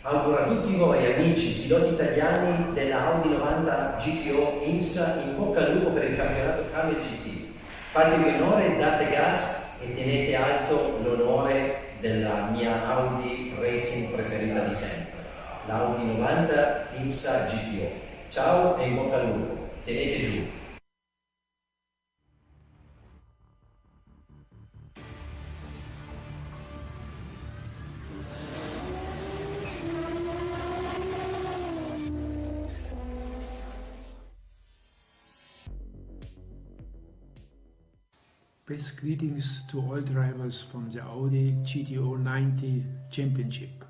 Auguro a tutti voi amici piloti italiani della Audi 90 GTO IMSA in bocca al lupo per il campionato Kamel GT. Fatevi onore, date gas e tenete alto l'onore della mia Audi Racing preferita di sempre, l'Audi 90 IMSA GTO. Ciao e in bocca al lupo, tenete giù. Best greetings to all drivers from the Audi GTO 90 Championship.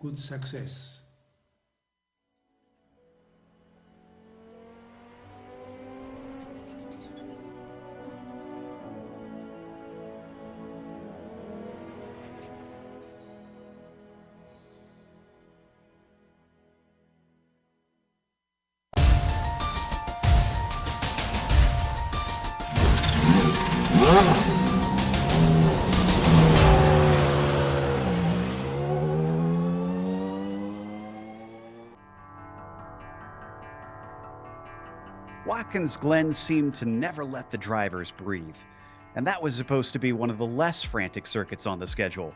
Good success. Watkins Glen seemed to never let the drivers breathe, and that was supposed to be one of the less frantic circuits on the schedule.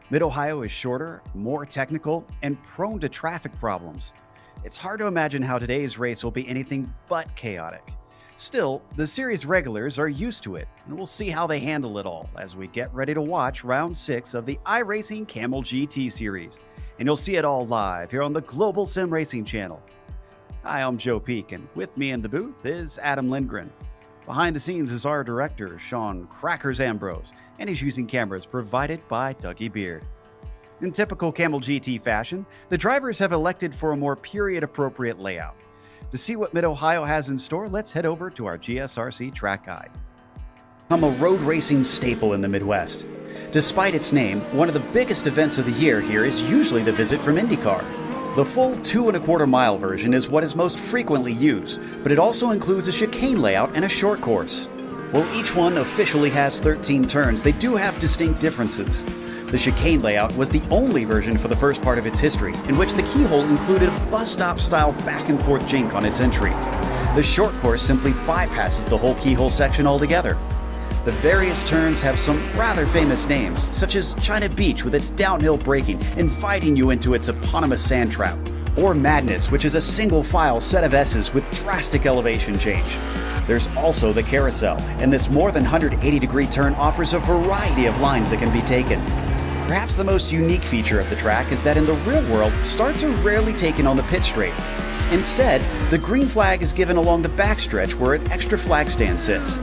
Mid-Ohio is shorter, more technical, and prone to traffic problems. It's hard to imagine how today's race will be anything but chaotic. Still, the series regulars are used to it, and we'll see how they handle it all as we get ready to watch Round 6 of the iRacing Kamel GT series. And you'll see it all live here on the Global SimRacing channel. Hi, I'm Joe Peak, and with me in the booth is Adam Lindgren. Behind the scenes is our director, Sean Crackers Ambrose, and he's using cameras provided by Dougie Beard. In typical Kamel GT fashion, the drivers have elected for a more period-appropriate layout. To see what Mid-Ohio has in store, let's head over to our GSRC track guide. I'm a road racing staple in the Midwest. Despite its name, one of the biggest events of the year here is usually the visit from IndyCar. The full 2¼ mile version is what is most frequently used, but it also includes a chicane layout and a short course. While each one officially has 13 turns, they do have distinct differences. The chicane layout was the only version for the first part of its history, in which the keyhole included a bus stop style back and forth jink on its entry. The short course simply bypasses the whole keyhole section altogether. The various turns have some rather famous names, such as China Beach with its downhill braking, inviting you into its eponymous sand trap, or Madness, which is a single file set of S's with drastic elevation change. There's also the carousel, and this more than 180-degree turn offers a variety of lines that can be taken. Perhaps the most unique feature of the track is that in the real world, starts are rarely taken on the pit straight. Instead, the green flag is given along the backstretch where an extra flag stand sits.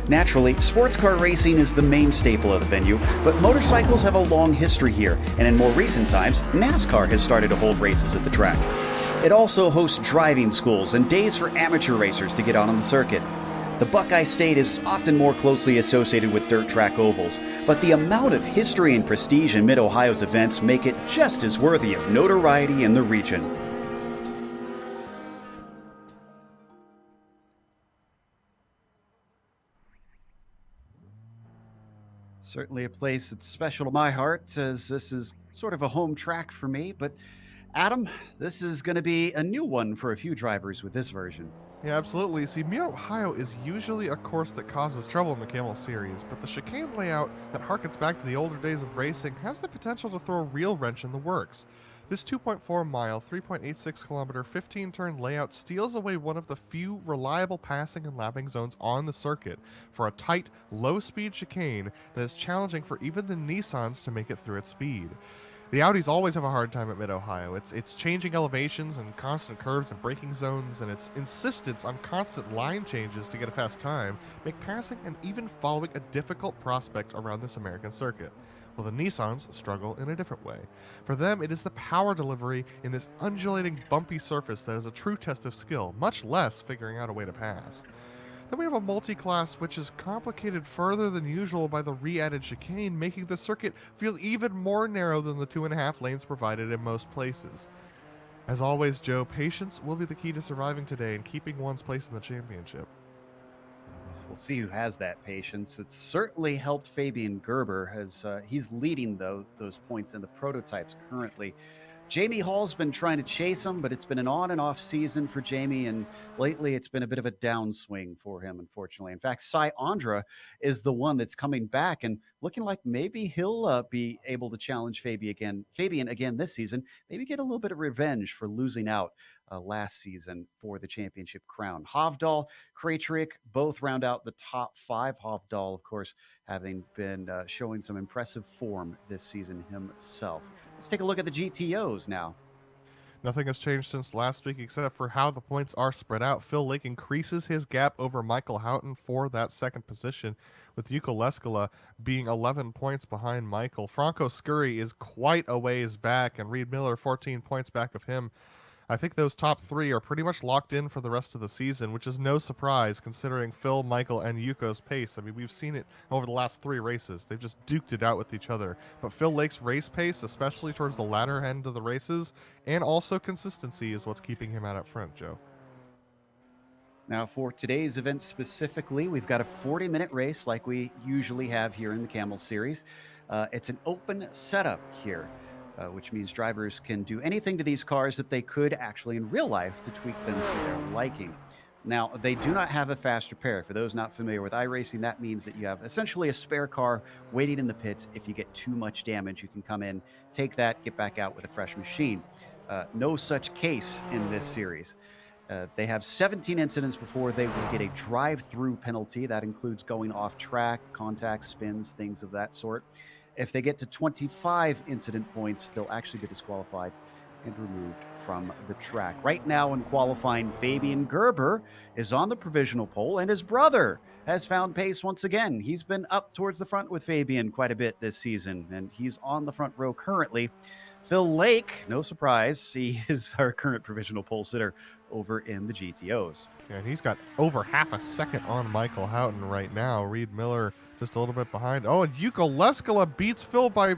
Naturally, sports car racing is the main staple of the venue, but motorcycles have a long history here, and in more recent times, NASCAR has started to hold races at the track. It also hosts driving schools and days for amateur racers to get on the circuit. The Buckeye State is often more closely associated with dirt track ovals, but the amount of history and prestige in Mid-Ohio's events make it just as worthy of notoriety in the region. Certainly a place that's special to my heart, as this is sort of a home track for me, but Adam, this is going to be a new one for a few drivers with this version. Yeah, absolutely. See, Mid-Ohio is usually a course that causes trouble in the Kamel series, but the chicane layout that harkens back to the older days of racing has the potential to throw a real wrench in the works. This 2.4 mile, 3.86 kilometer, 15-turn layout steals away one of the few reliable passing and lapping zones on the circuit for a tight, low-speed chicane that is challenging for even the Nissans to make it through at speed. The Audis always have a hard time at Mid-Ohio. It's changing elevations and constant curves and braking zones, and its insistence on constant line changes to get a fast time make passing and even following a difficult prospect around this American circuit. Well, the Nissans struggle in a different way. For them, it is the power delivery in this undulating, bumpy surface that is a true test of skill, much less figuring out a way to pass. Then we have a multi-class which is complicated further than usual by the re-added chicane, making the circuit feel even more narrow than the 2.5 lanes provided in most places. As always, Joe, patience will be the key to surviving today and keeping one's place in the championship. We'll see who has that patience. It's certainly helped Fabian Gerber as he's leading those points in the prototypes currently. Jamie Hall's been trying to chase him, but it's been an on and off season for Jamie, and lately it's been a bit of a downswing for him, unfortunately. In fact, Cy Andra is the one that's coming back and looking like maybe he'll be able to challenge Fabian again this season, maybe get a little bit of revenge for losing out last season for the championship crown. Hovdal, Krejcik both round out the top 5. Hovdal, of course, having been showing some impressive form this season himself. Let's take a look at the GTOs now. Nothing has changed since last week except for how the points are spread out. Phil Lake increases his gap over Michael Houghton for that second position, with Yuko Leskala being 11 points behind Michael. Franco Scurry is quite a ways back, and Reed Miller 14 points back of him. I think those top 3 are pretty much locked in for the rest of the season, which is no surprise considering Phil, Michael, and Yuko's pace. I mean, we've seen it over the last 3 races. They've just duked it out with each other. But Phil Lake's race pace, especially towards the latter end of the races, and also consistency is what's keeping him out up front, Joe. Now, for today's event specifically, we've got a 40-minute race like we usually have here in the Camel Series. It's an open setup here. Which means drivers can do anything to these cars that they could actually in real life to tweak them to their liking. Now, they do not have a fast repair. For those not familiar with iRacing, that means that you have essentially a spare car waiting in the pits. If you get too much damage, you can come in, take that, get back out with a fresh machine. No such case in this series. They have 17 incidents before they will get a drive-through penalty. That includes going off track, contact, spins, things of that sort. If they get to 25 incident points, they'll actually be disqualified and removed from the track. Right now in qualifying, Fabian Gerber is on the provisional pole, and his brother has found pace once again. He's been up towards the front with Fabian quite a bit this season, and he's on the front row currently. Phil Lake, no surprise, he is our current provisional pole sitter over in the GTOs. Yeah, and he's got over half a second on Michael Houghton right now. Reed Miller just a little bit behind. Oh, and Yuko Leskala beats Phil by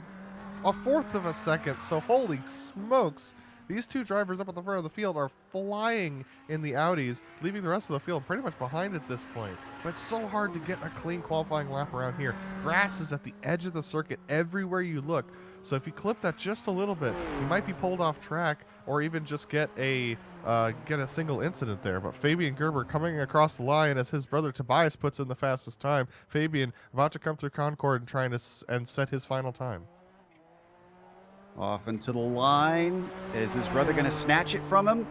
1/4 of a second. So holy smokes. These two drivers up at the front of the field are flying in the Audis, leaving the rest of the field pretty much behind at this point. But it's so hard to get a clean qualifying lap around here. Grass is at the edge of the circuit everywhere you look. So if you clip that just a little bit, you might be pulled off track or even just get a single incident there. But Fabian Gerber coming across the line as his brother Tobias puts in the fastest time. Fabian about to come through Concord and trying to set his final time. Off into the line. Is his brother going to snatch it from him?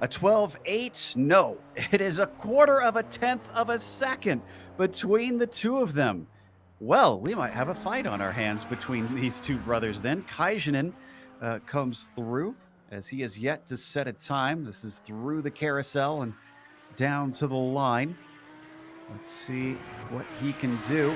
A 12.8? No. It is 1/4 of a 1/10 of a second between the two of them. Well, we might have a fight on our hands between these two brothers then. Kajanen comes through as he has yet to set a time. This is through the carousel and down to the line. Let's see what he can do.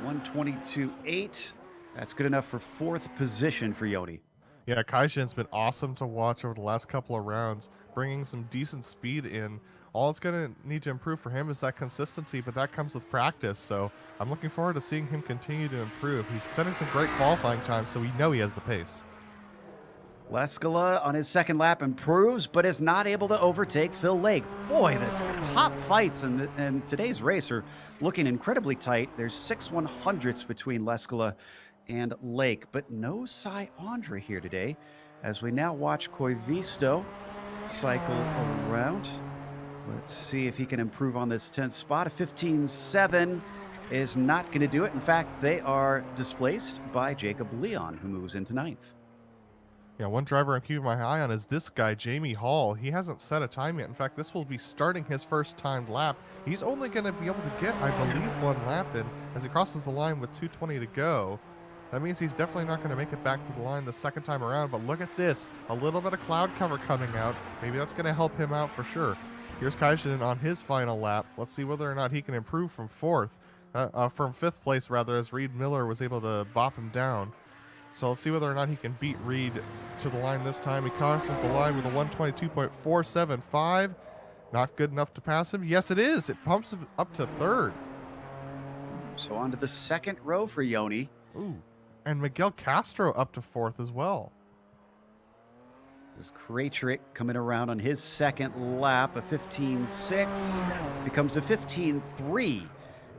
122.8. That's good enough for 4th position for Yoni. Yeah, Kaishin's been awesome to watch over the last couple of rounds, bringing some decent speed in. All it's going to need to improve for him is that consistency, but that comes with practice. So I'm looking forward to seeing him continue to improve. He's setting some great qualifying time, so we know he has the pace. Leskala on his second lap improves, but is not able to overtake Phil Lake. Boy, the top fights in today's race are looking incredibly tight. There's 6 100ths between Leskala and Lake, but no Cy Andre here today as we now watch Koivisto cycle around. Let's see if he can improve on this 10th spot. A 15.7 is not going to do it. In fact, they are displaced by Jacob Leon, who moves into 9th. Yeah, one driver I'm keeping my eye on is this guy, Jamie Hall. He hasn't set a time yet. In fact, this will be starting his first timed lap. He's only going to be able to get, I believe, 1 lap in as he crosses the line with 2:20 to go. That means he's definitely not going to make it back to the line the second time around, but look at this. A little bit of cloud cover coming out. Maybe that's going to help him out for sure. Here's Kaishinen on his final lap. Let's see whether or not he can improve from 5th place rather, as Reed Miller was able to bop him down. So let's see whether or not he can beat Reed to the line this time. He crosses the line with a 122.475. Not good enough to pass him. Yes, it is. It pumps him up to 3rd. So on to the 2nd row for Yoni. Ooh. And Miguel Castro up to 4th as well. This is Krejcik coming around on his second lap. A 15.6 becomes a 15.3.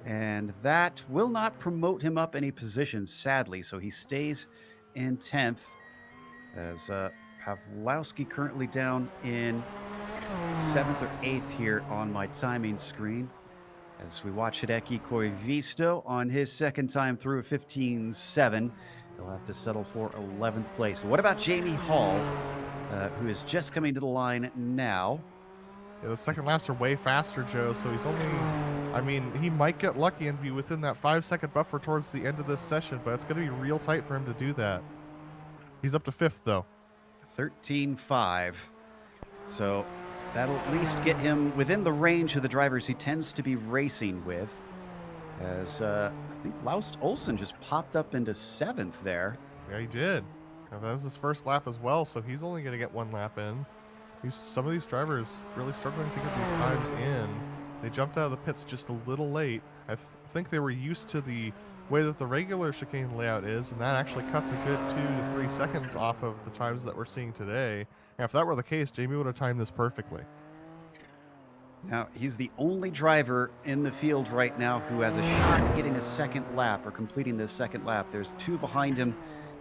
And that will not promote him up any positions, sadly. So he stays in 10th. as Pawlowski currently down in 7th or 8th here on my timing screen. As we watch Hideki Koivisto on his second time through 15.7. He'll have to settle for 11th place. What about Jamie Hall, who is just coming to the line now? Yeah, the second laps are way faster, Joe, so he's only, I mean, he might get lucky and be within that 5-second buffer towards the end of this session, but it's going to be real tight for him to do that. He's up to 5th, though. 13.5. So that'll at least get him within the range of the drivers he tends to be racing with. As I think Laust Olsen just popped up into 7th there. Yeah, he did. That was his first lap as well, so he's only going to get 1 lap in. Some of these drivers really struggling to get these times in. They jumped out of the pits just a little late. I think they were used to the way that the regular chicane layout is, and that actually cuts a good 2 to 3 seconds off of the times that we're seeing today. And if that were the case, Jamie would have timed this perfectly. Now, he's the only driver in the field right now who has a shot at getting a second lap or completing this second lap. There's 2 behind him.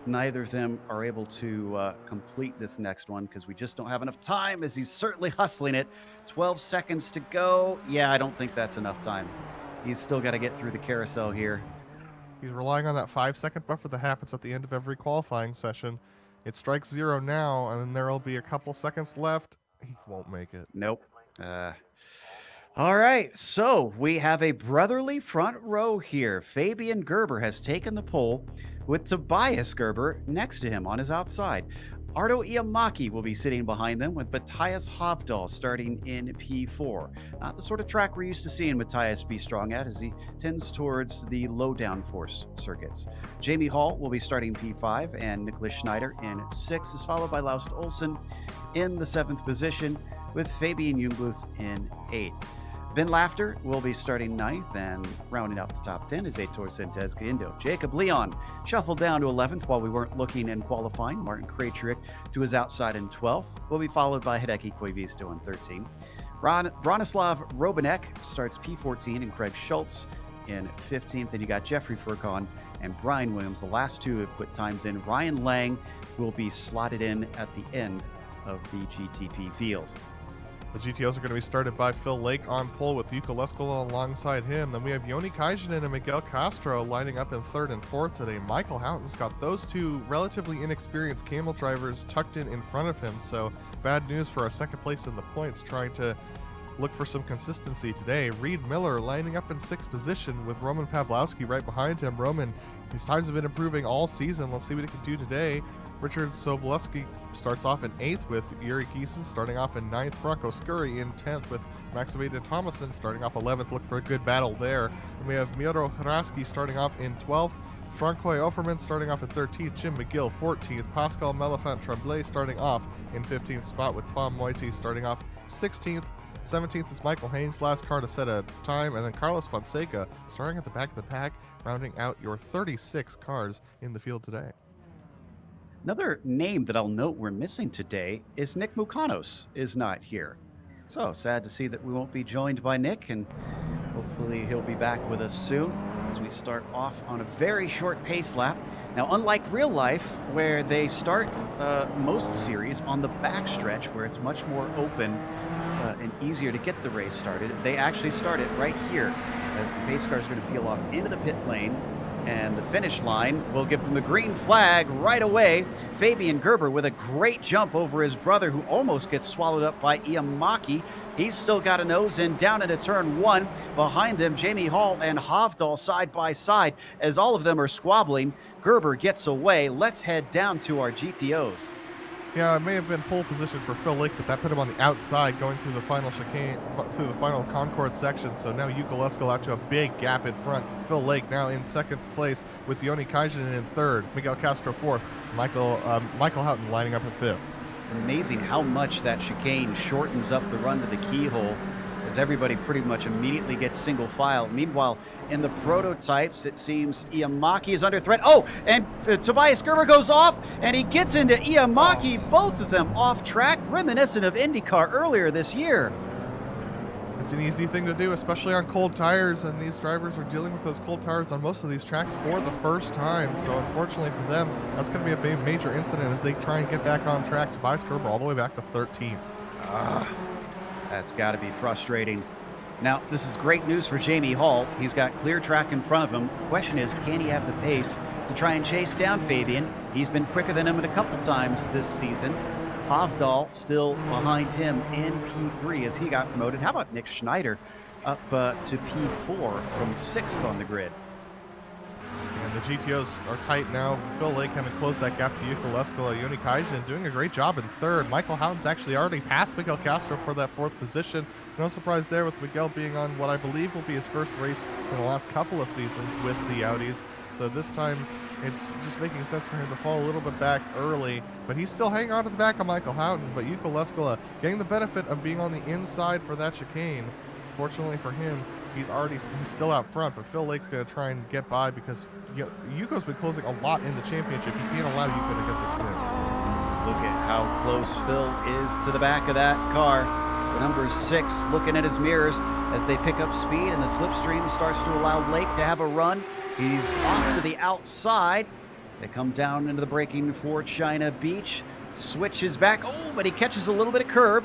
Neither of them are able to complete this next one because we just don't have enough time, as he's certainly hustling it. 12 seconds to go. Yeah, I don't think that's enough time. He's still got to get through the carousel here. He's relying on that 5-second buffer that happens at the end of every qualifying session. It strikes 0 now, and then there will be a couple seconds left. He won't make it. Nope. All right, so we have a brotherly front row here. Fabian Gerber has taken the pole with Tobias Gerber next to him on his outside. Ardo Iamaki will be sitting behind them with Matthias Hovdahl starting in P4. Not the sort of track we're used to seeing Matthias be strong at, as he tends towards the low downforce circuits. Jamie Hall will be starting P5, and Nicholas Schneider in 6 is followed by Laust Olsen in the 7th position, with Fabian Jungluth in 8th. Ben Laughter will be starting 9th, and rounding out the top 10 is Heitor Sentes Gaindo. Jacob Leon shuffled down to 11th while we weren't looking in qualifying. Martin Krejcik to his outside in 12th. Will be followed by Hideki Koivisto in 13th. Bronislav Robanek starts P14, and Craig Schultz in 15th. And you got Jeffrey Furcon and Brian Williams. The last 2 have put times in. Ryan Lang will be slotted in at the end of the GTP field. The GTOs are going to be started by Phil Lake on pole with Jukka Leskola alongside him. Then we have Joni Kajanen and Miguel Castro lining up in 3rd and 4th today. Michael Houghton's got those 2 relatively inexperienced Camel drivers tucked in front of him. So bad news for our second place in the points, trying to look for some consistency today. Reed Miller lining up in 6th position with Roman Pawlowski right behind him. Roman, his times have been improving all season. Let's see what he can do today. Richard Sobolewski starts off in 8th with Yuri Kiesen starting off in 9th. Franco Scurry in 10th with Maximilian Thomason starting off 11th. Look for a good battle there. And we have Miro Hraski starting off in 12th. Francois Offerman starting off at 13th. Jim McGill 14th. Pascal Melefant Tremblay starting off in 15th spot with Tom Moiti starting off 16th. 17th is Michael Haynes, last car to set a time, and then Carlos Fonseca starting at the back of the pack, rounding out your 36 cars in the field today. Another name that I'll note we're missing today is Nick Mukanos is not here. So sad to see that we won't be joined by Nick, and hopefully he'll be back with us soon as we start off on a very short pace lap. Now, unlike real life, where they start most series on the backstretch, where it's much more open and easier to get the race started, they actually start it right here, as the pace cars are going to peel off into the pit lane, and the finish line will give them the green flag right away. Fabian Gerber with a great jump over his brother, who almost gets swallowed up by Iamaki. He's still got a nose in down into turn 1. Behind them, Jamie Hall and Hovdahl side by side, as all of them are squabbling. Gerber gets away. Let's head down to our GTOs. Yeah, it may have been pole position for Phil Lake, but that put him on the outside going through the final chicane, through the final Concord section. So now Jukka Leskola out to a big gap in front. Phil Lake now in 2nd place with Joni Kajanen in 3rd. Miguel Castro 4th. Michael Houghton lining up at 5th. It's amazing how much that chicane shortens up the run to the keyhole, as everybody pretty much immediately gets single file. Meanwhile, in the prototypes, it seems Iamaki is under threat. Oh, and Tobias Gerber goes off, and he gets into Iamaki, both of them off track, reminiscent of IndyCar earlier this year. It's an easy thing to do, especially on cold tires, and these drivers are dealing with those cold tires on most of these tracks for the first time. So unfortunately for them, that's going to be a major incident as they try and get back on track. Tobias Gerber all the way back to 13th. That's got to be frustrating. Now, this is great news for Jamie Hall. He's got clear track in front of him. The question is, can he have the pace to try and chase down Fabian? He's been quicker than him a couple times this season. Havdal still behind him in P3 as he got promoted. How about Nick Schneider up to P4 from 6th on the grid? And the GTOs are tight now. Phil Lake having closed that gap to Yuka Leskola. Yoni Kaijin doing a great job in 3rd. Michael Houghton's actually already passed Miguel Castro for that 4th position. No surprise there with Miguel being on what I believe will be his first race in the last couple of seasons with the Audis. So this time it's just making sense for him to fall a little bit back early, but he's still hanging on to the back of Michael Houghton. But Yuka Leskola getting the benefit of being on the inside for that chicane. Fortunately for him, he's still out front, but Phil Lake's going to try and get by because Yuko's been closing a lot in the championship. He can't allow Yuko to get this win. Look at how close Phil is to the back of that car. The number 6 looking at his mirrors as they pick up speed, and the slipstream starts to allow Lake to have a run. He's off to the outside. They come down into the braking for China Beach. Switches back. Oh, but he catches a little bit of curb.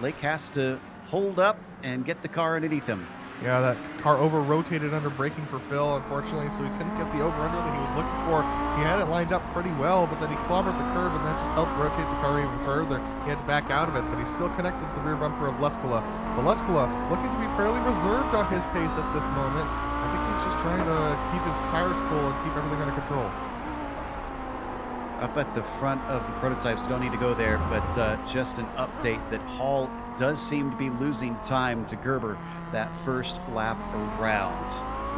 Lake has to hold up and get the car underneath him. Yeah, that car over-rotated under braking for Phil, unfortunately, so he couldn't get the over-under that he was looking for. He had it lined up pretty well, but then he clobbered the curb, and that just helped rotate the car even further. He had to back out of it, but he's still connected to the rear bumper of Leskola. But Leskola looking to be fairly reserved on his pace at this moment. I think he's just trying to keep his tires cool and keep everything under control. Up at the front of the prototypes, don't need to go there, but just an update that Hall does seem to be losing time to Gerber that first lap around.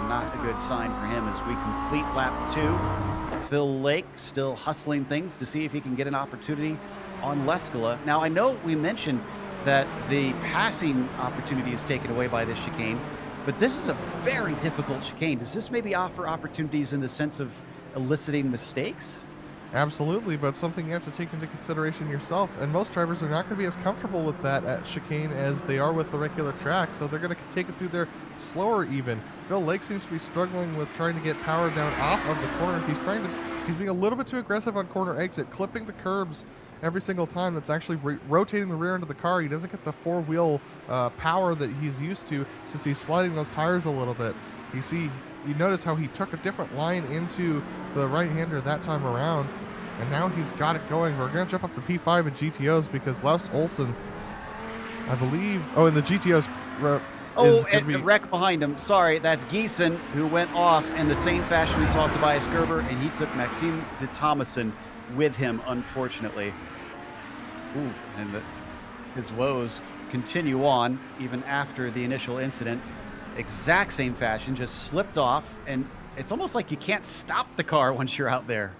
Not a good sign for him as we complete lap 2. Phil Lake still hustling things to see if he can get an opportunity on Leskola. Now, I know we mentioned that the passing opportunity is taken away by this chicane, but this is a very difficult chicane. Does this maybe offer opportunities in the sense of eliciting mistakes? Absolutely, but something you have to take into consideration yourself, and most drivers are not going to be as comfortable with that at chicane as they are with the regular track, so they're going to take it through there slower even. Phil Lake seems to be struggling with trying to get power down off of the corners. He's being a little bit too aggressive on corner exit, clipping the curbs every single time. That's actually rotating the rear end of the car. He doesn't get the four-wheel power that he's used to since he's sliding those tires a little bit. You notice how he took a different line into the right-hander that time around, and now he's got it going. We're going to jump up to P5 in GTOs because Laus Olsen, I believe... Oh, and the GTOs... and a wreck behind him. Sorry, that's Giesen, who went off in the same fashion we saw Tobias Gerber, and he took Maxime de Thomason with him, unfortunately. Ooh, and his woes continue on even after the initial incident. Exact same fashion, just slipped off, and it's almost like you can't stop the car once you're out there.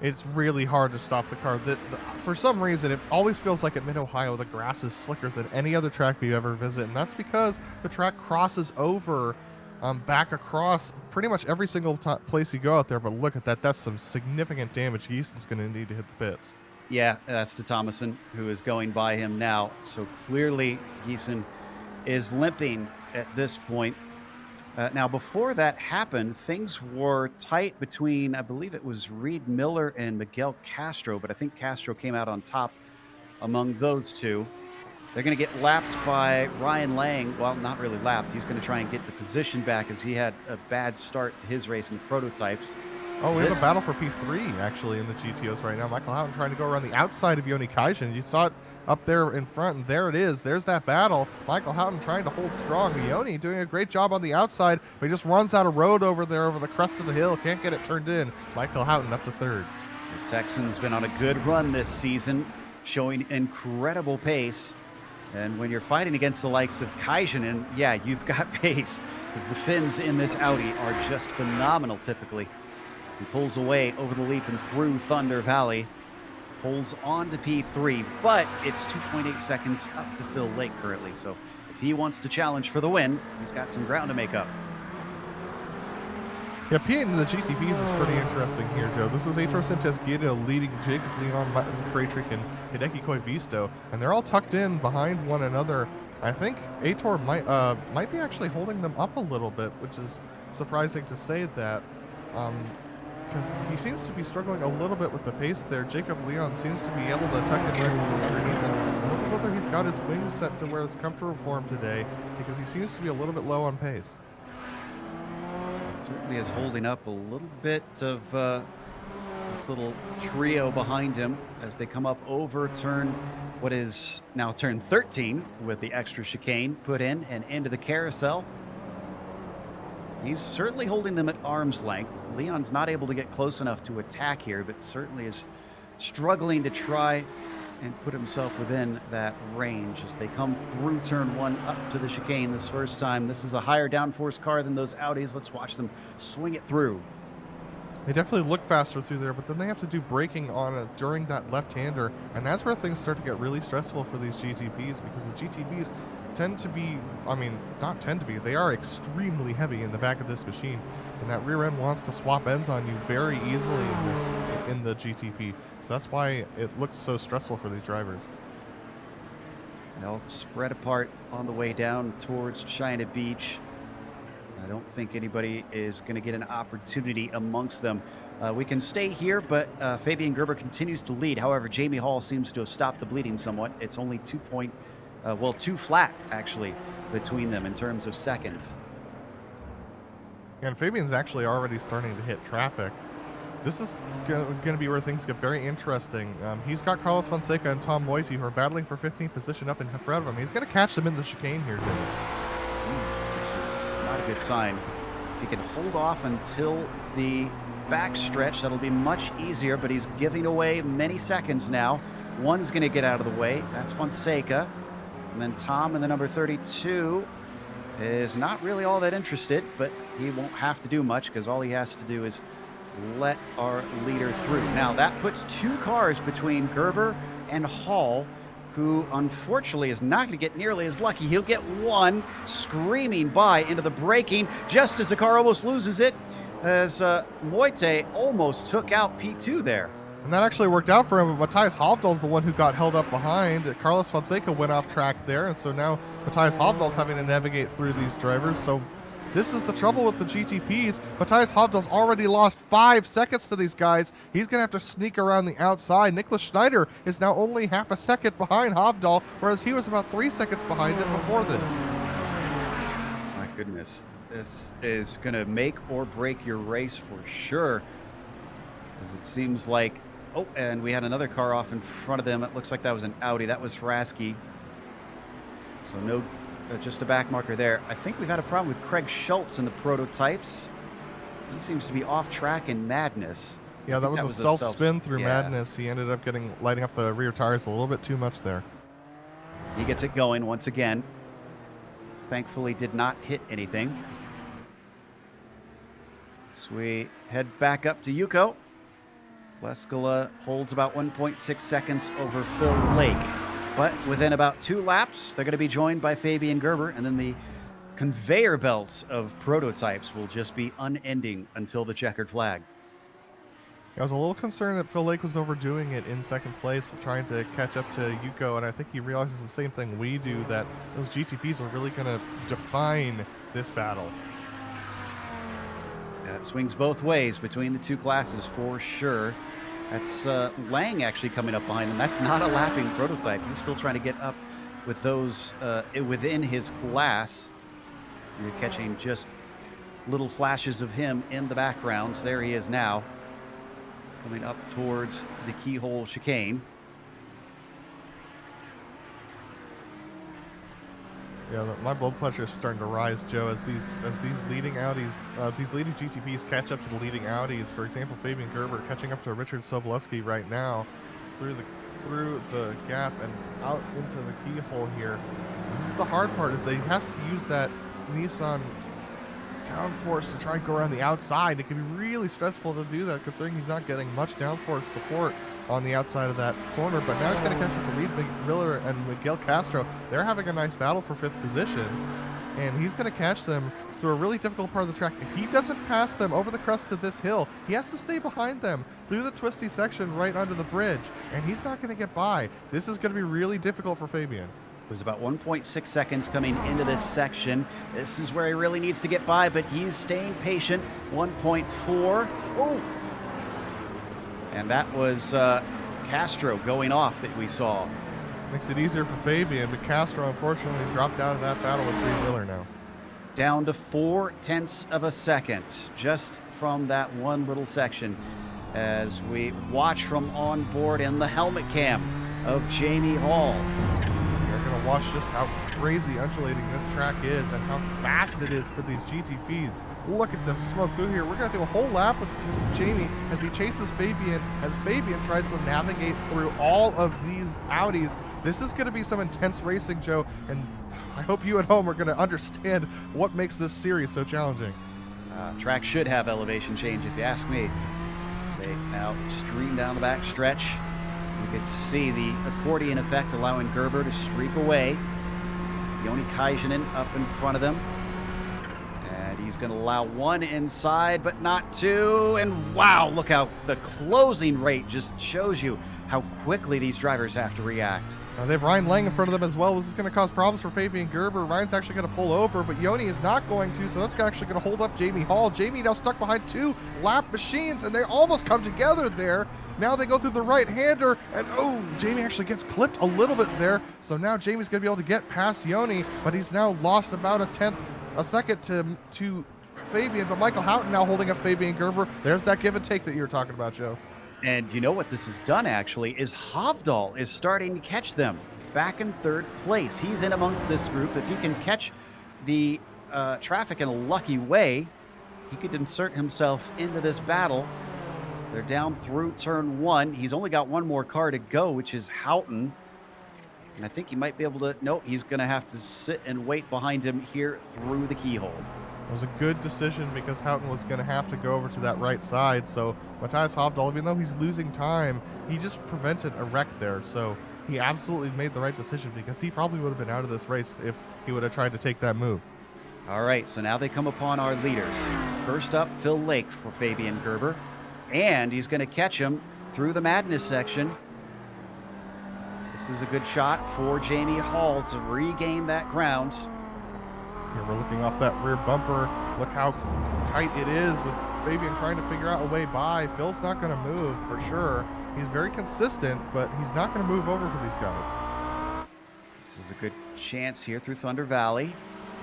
It's really hard to stop the car. For some reason, it always feels like at Mid-Ohio the grass is slicker than any other track we ever visit, and that's because the track crosses over back across pretty much every single place you go out there. But look at that. That's some significant damage. Giesen's going to need to hit the pits. Yeah, that's de Thomason, who is going by him now. So clearly Giesen is limping at this point. Now, before that happened, things were tight between, I believe it was Reed Miller and Miguel Castro, but I think Castro came out on top among those two. They're going to get lapped by Ryan Lang. Well, not really lapped. He's going to try and get the position back as he had a bad start to his race in the prototypes. Oh, we have a battle for P3, actually, in the GTOs right now. Michael Houghton trying to go around the outside of Yoni Kaijin. You saw it up there in front, and there it is. There's that battle. Michael Houghton trying to hold strong. Yoni doing a great job on the outside, but he just runs out of road over there over the crest of the hill. Can't get it turned in. Michael Houghton up to third. The Texan's been on a good run this season, showing incredible pace. And when you're fighting against the likes of Kaijinen, yeah, you've got pace, because the Finns in this Audi are just phenomenal typically. He pulls away over the leap and through Thunder Valley, holds on to P3, but it's 2.8 seconds up to Phil Lake currently. So if he wants to challenge for the win, he's got some ground to make up. Yeah, P8 into the GTPs is pretty interesting here, Joe. This is Aitor Santesguido leading Jacob Leon, Martin Krajcik, and Hideki Koivisto, and they're all tucked in behind one another. I think Aitor might be actually holding them up a little bit, which is surprising to say that, because he seems to be struggling a little bit with the pace there. Jacob Leon seems to be able to tuck in right underneath him. I don't know whether he's got his wings set to where it's comfortable for him today, because he seems to be a little bit low on pace. Certainly is holding up a little bit of this little trio behind him as they come up over what is now turn 13 with the extra chicane put in and into the carousel. He's certainly holding them at arm's length. Leon's not able to get close enough to attack here, but certainly is struggling to try and put himself within that range as they come through turn 1 up to the chicane this first time. This is a higher downforce car than those Audis. Let's watch them swing it through. They definitely look faster through there, but then they have to do braking on it during that left-hander, and that's where things start to get really stressful for these GTPs, because the GTPs tend to be, I mean, not tend to be, they are extremely heavy in the back of this machine, and that rear end wants to swap ends on you very easily in the GTP. So that's why it looks so stressful for these drivers. They'll spread apart on the way down towards China Beach. I don't think anybody is going to get an opportunity amongst them. We can stay here, but Fabian Gerber continues to lead. However, Jamie Hall seems to have stopped the bleeding somewhat. It's only 2 flat, actually, between them in terms of seconds. And Fabian's actually already starting to hit traffic. This is going to be where things get very interesting. He's got Carlos Fonseca and Tom Moiti who are battling for 15th position up in front of him. He's going to catch them in the chicane here, Jimmy. This is not a good sign. If he can hold off until the back stretch, that'll be much easier, but he's giving away many seconds now. One's going to get out of the way. That's Fonseca. And then Tom in the number 32 is not really all that interested, but he won't have to do much because all he has to do is let our leader through. Now that puts 2 cars between Gerber and Hall, who unfortunately is not going to get nearly as lucky. He'll get one screaming by into the braking just as the car almost loses it, as Moite almost took out P2 there. And that actually worked out for him, but Matthias Hovdal's the one who got held up behind. Carlos Fonseca went off track there, and so now Matthias Hovdal's having to navigate through these drivers. So this is the trouble with the GTPs. Matthias Hovdal's already lost 5 seconds to these guys. He's going to have to sneak around the outside. Nicholas Schneider is now only half a second behind Hovdal, whereas he was about 3 seconds behind him before this. My goodness. This is going to make or break your race for sure, as it seems like, oh, and we had another car off in front of them. It looks like that was an Audi. That was Frasky. So no, just a back marker there. I think we've had a problem with Craig Schultz in the prototypes. He seems to be off track in madness. Yeah, that was a self-spin through madness. He ended up lighting up the rear tires a little bit too much there. He gets it going once again. Thankfully did not hit anything. So we head back up to Yuko. Leskala holds about 1.6 seconds over Phil Lake. But within about 2 laps, they're going to be joined by Fabian Gerber, and then the conveyor belts of prototypes will just be unending until the checkered flag. I was a little concerned that Phil Lake was overdoing it in second place, trying to catch up to Yuko, and I think he realizes the same thing we do, that those GTPs are really going to define this battle. Yeah, it swings both ways between the 2 classes for sure. That's Lang actually coming up behind him. That's not a lapping prototype. He's still trying to get up with those within his class. You're catching just little flashes of him in the background. So there he is now, coming up towards the keyhole chicane. Yeah, my blood pressure is starting to rise, Joe, as these leading Audis, these leading GTPs catch up to the leading Audis. For example, Fabian Gerber catching up to Richard Sobolewski right now through the gap and out into the keyhole here. This is the hard part, is that he has to use that Nissan downforce to try and go around the outside. It can be really stressful to do that, considering he's not getting much downforce support on the outside of that corner. But now he's going to catch up to Reed Miller and Miguel Castro. They're having a nice battle for 5th position, and he's going to catch them through a really difficult part of the track. If he doesn't pass them over the crest of this hill, he has to stay behind them through the twisty section right under the bridge, and he's not going to get by. This is going to be really difficult for Fabian. It was about 1.6 seconds coming into this section. This is where he really needs to get by, but he's staying patient. 1.4. Oh! And that was Castro going off that we saw. Makes it easier for Fabian, but Castro unfortunately dropped out of that battle with Reed Miller now. Down to 0.4 of a second, just from that one little section, as we watch from on board in the helmet cam of Jamie Hall. You're going to watch just how crazy undulating this track is and how fast it is for these GTPs. Look at them smoke through here. We're going to do a whole lap with Jamie as he chases Fabian, as Fabian tries to navigate through all of these Audis. This is going to be some intense racing, Joe, and I hope you at home are going to understand what makes this series so challenging. Track should have elevation change, if you ask me. They now stream down the back stretch. You can see the accordion effect allowing Gerber to streak away. Joni Kajanen up in front of them. And he's going to allow one inside, but not two. And wow, look how the closing rate just shows you how quickly these drivers have to react. They have Ryan Lang in front of them as well. This is going to cause problems for Fabian Gerber. Ryan's actually going to pull over, but Joni is not going to, so that's actually going to hold up Jamie Hall. Jamie now stuck behind two lap machines, and they almost come together there. Now they go through the right-hander, and oh, Jamie actually gets clipped a little bit there. So now Jamie's going to be able to get past Joni, but he's now lost about a second to Fabian. But Michael Houghton now holding up Fabian Gerber. There's that give and take that you were talking about, Joe. And you know what this has done, actually, is Hovdal is starting to catch them back in third place. He's in amongst this group. If he can catch the traffic in a lucky way, he could insert himself into this battle. They're down through turn one. He's only got one more car to go, which is Houghton. And I think he might be able to... No, he's going to have to sit and wait behind him here through the keyhole. It was a good decision because Houghton was going to have to go over to that right side. So Matthias Hovdal, even though he's losing time, he just prevented a wreck there. So he absolutely made the right decision because he probably would have been out of this race if he would have tried to take that move. All right, so now they come upon our leaders. First up, Phil Lake for Fabian Gerber. And he's going to catch him through the madness section. This is a good shot for Jamie Hall to regain that ground. Here we're looking off that rear bumper. Look how tight it is with Fabian trying to figure out a way by. Phil's not going to move for sure. He's very consistent, but he's not going to move over for these guys. This is a good chance here through Thunder Valley.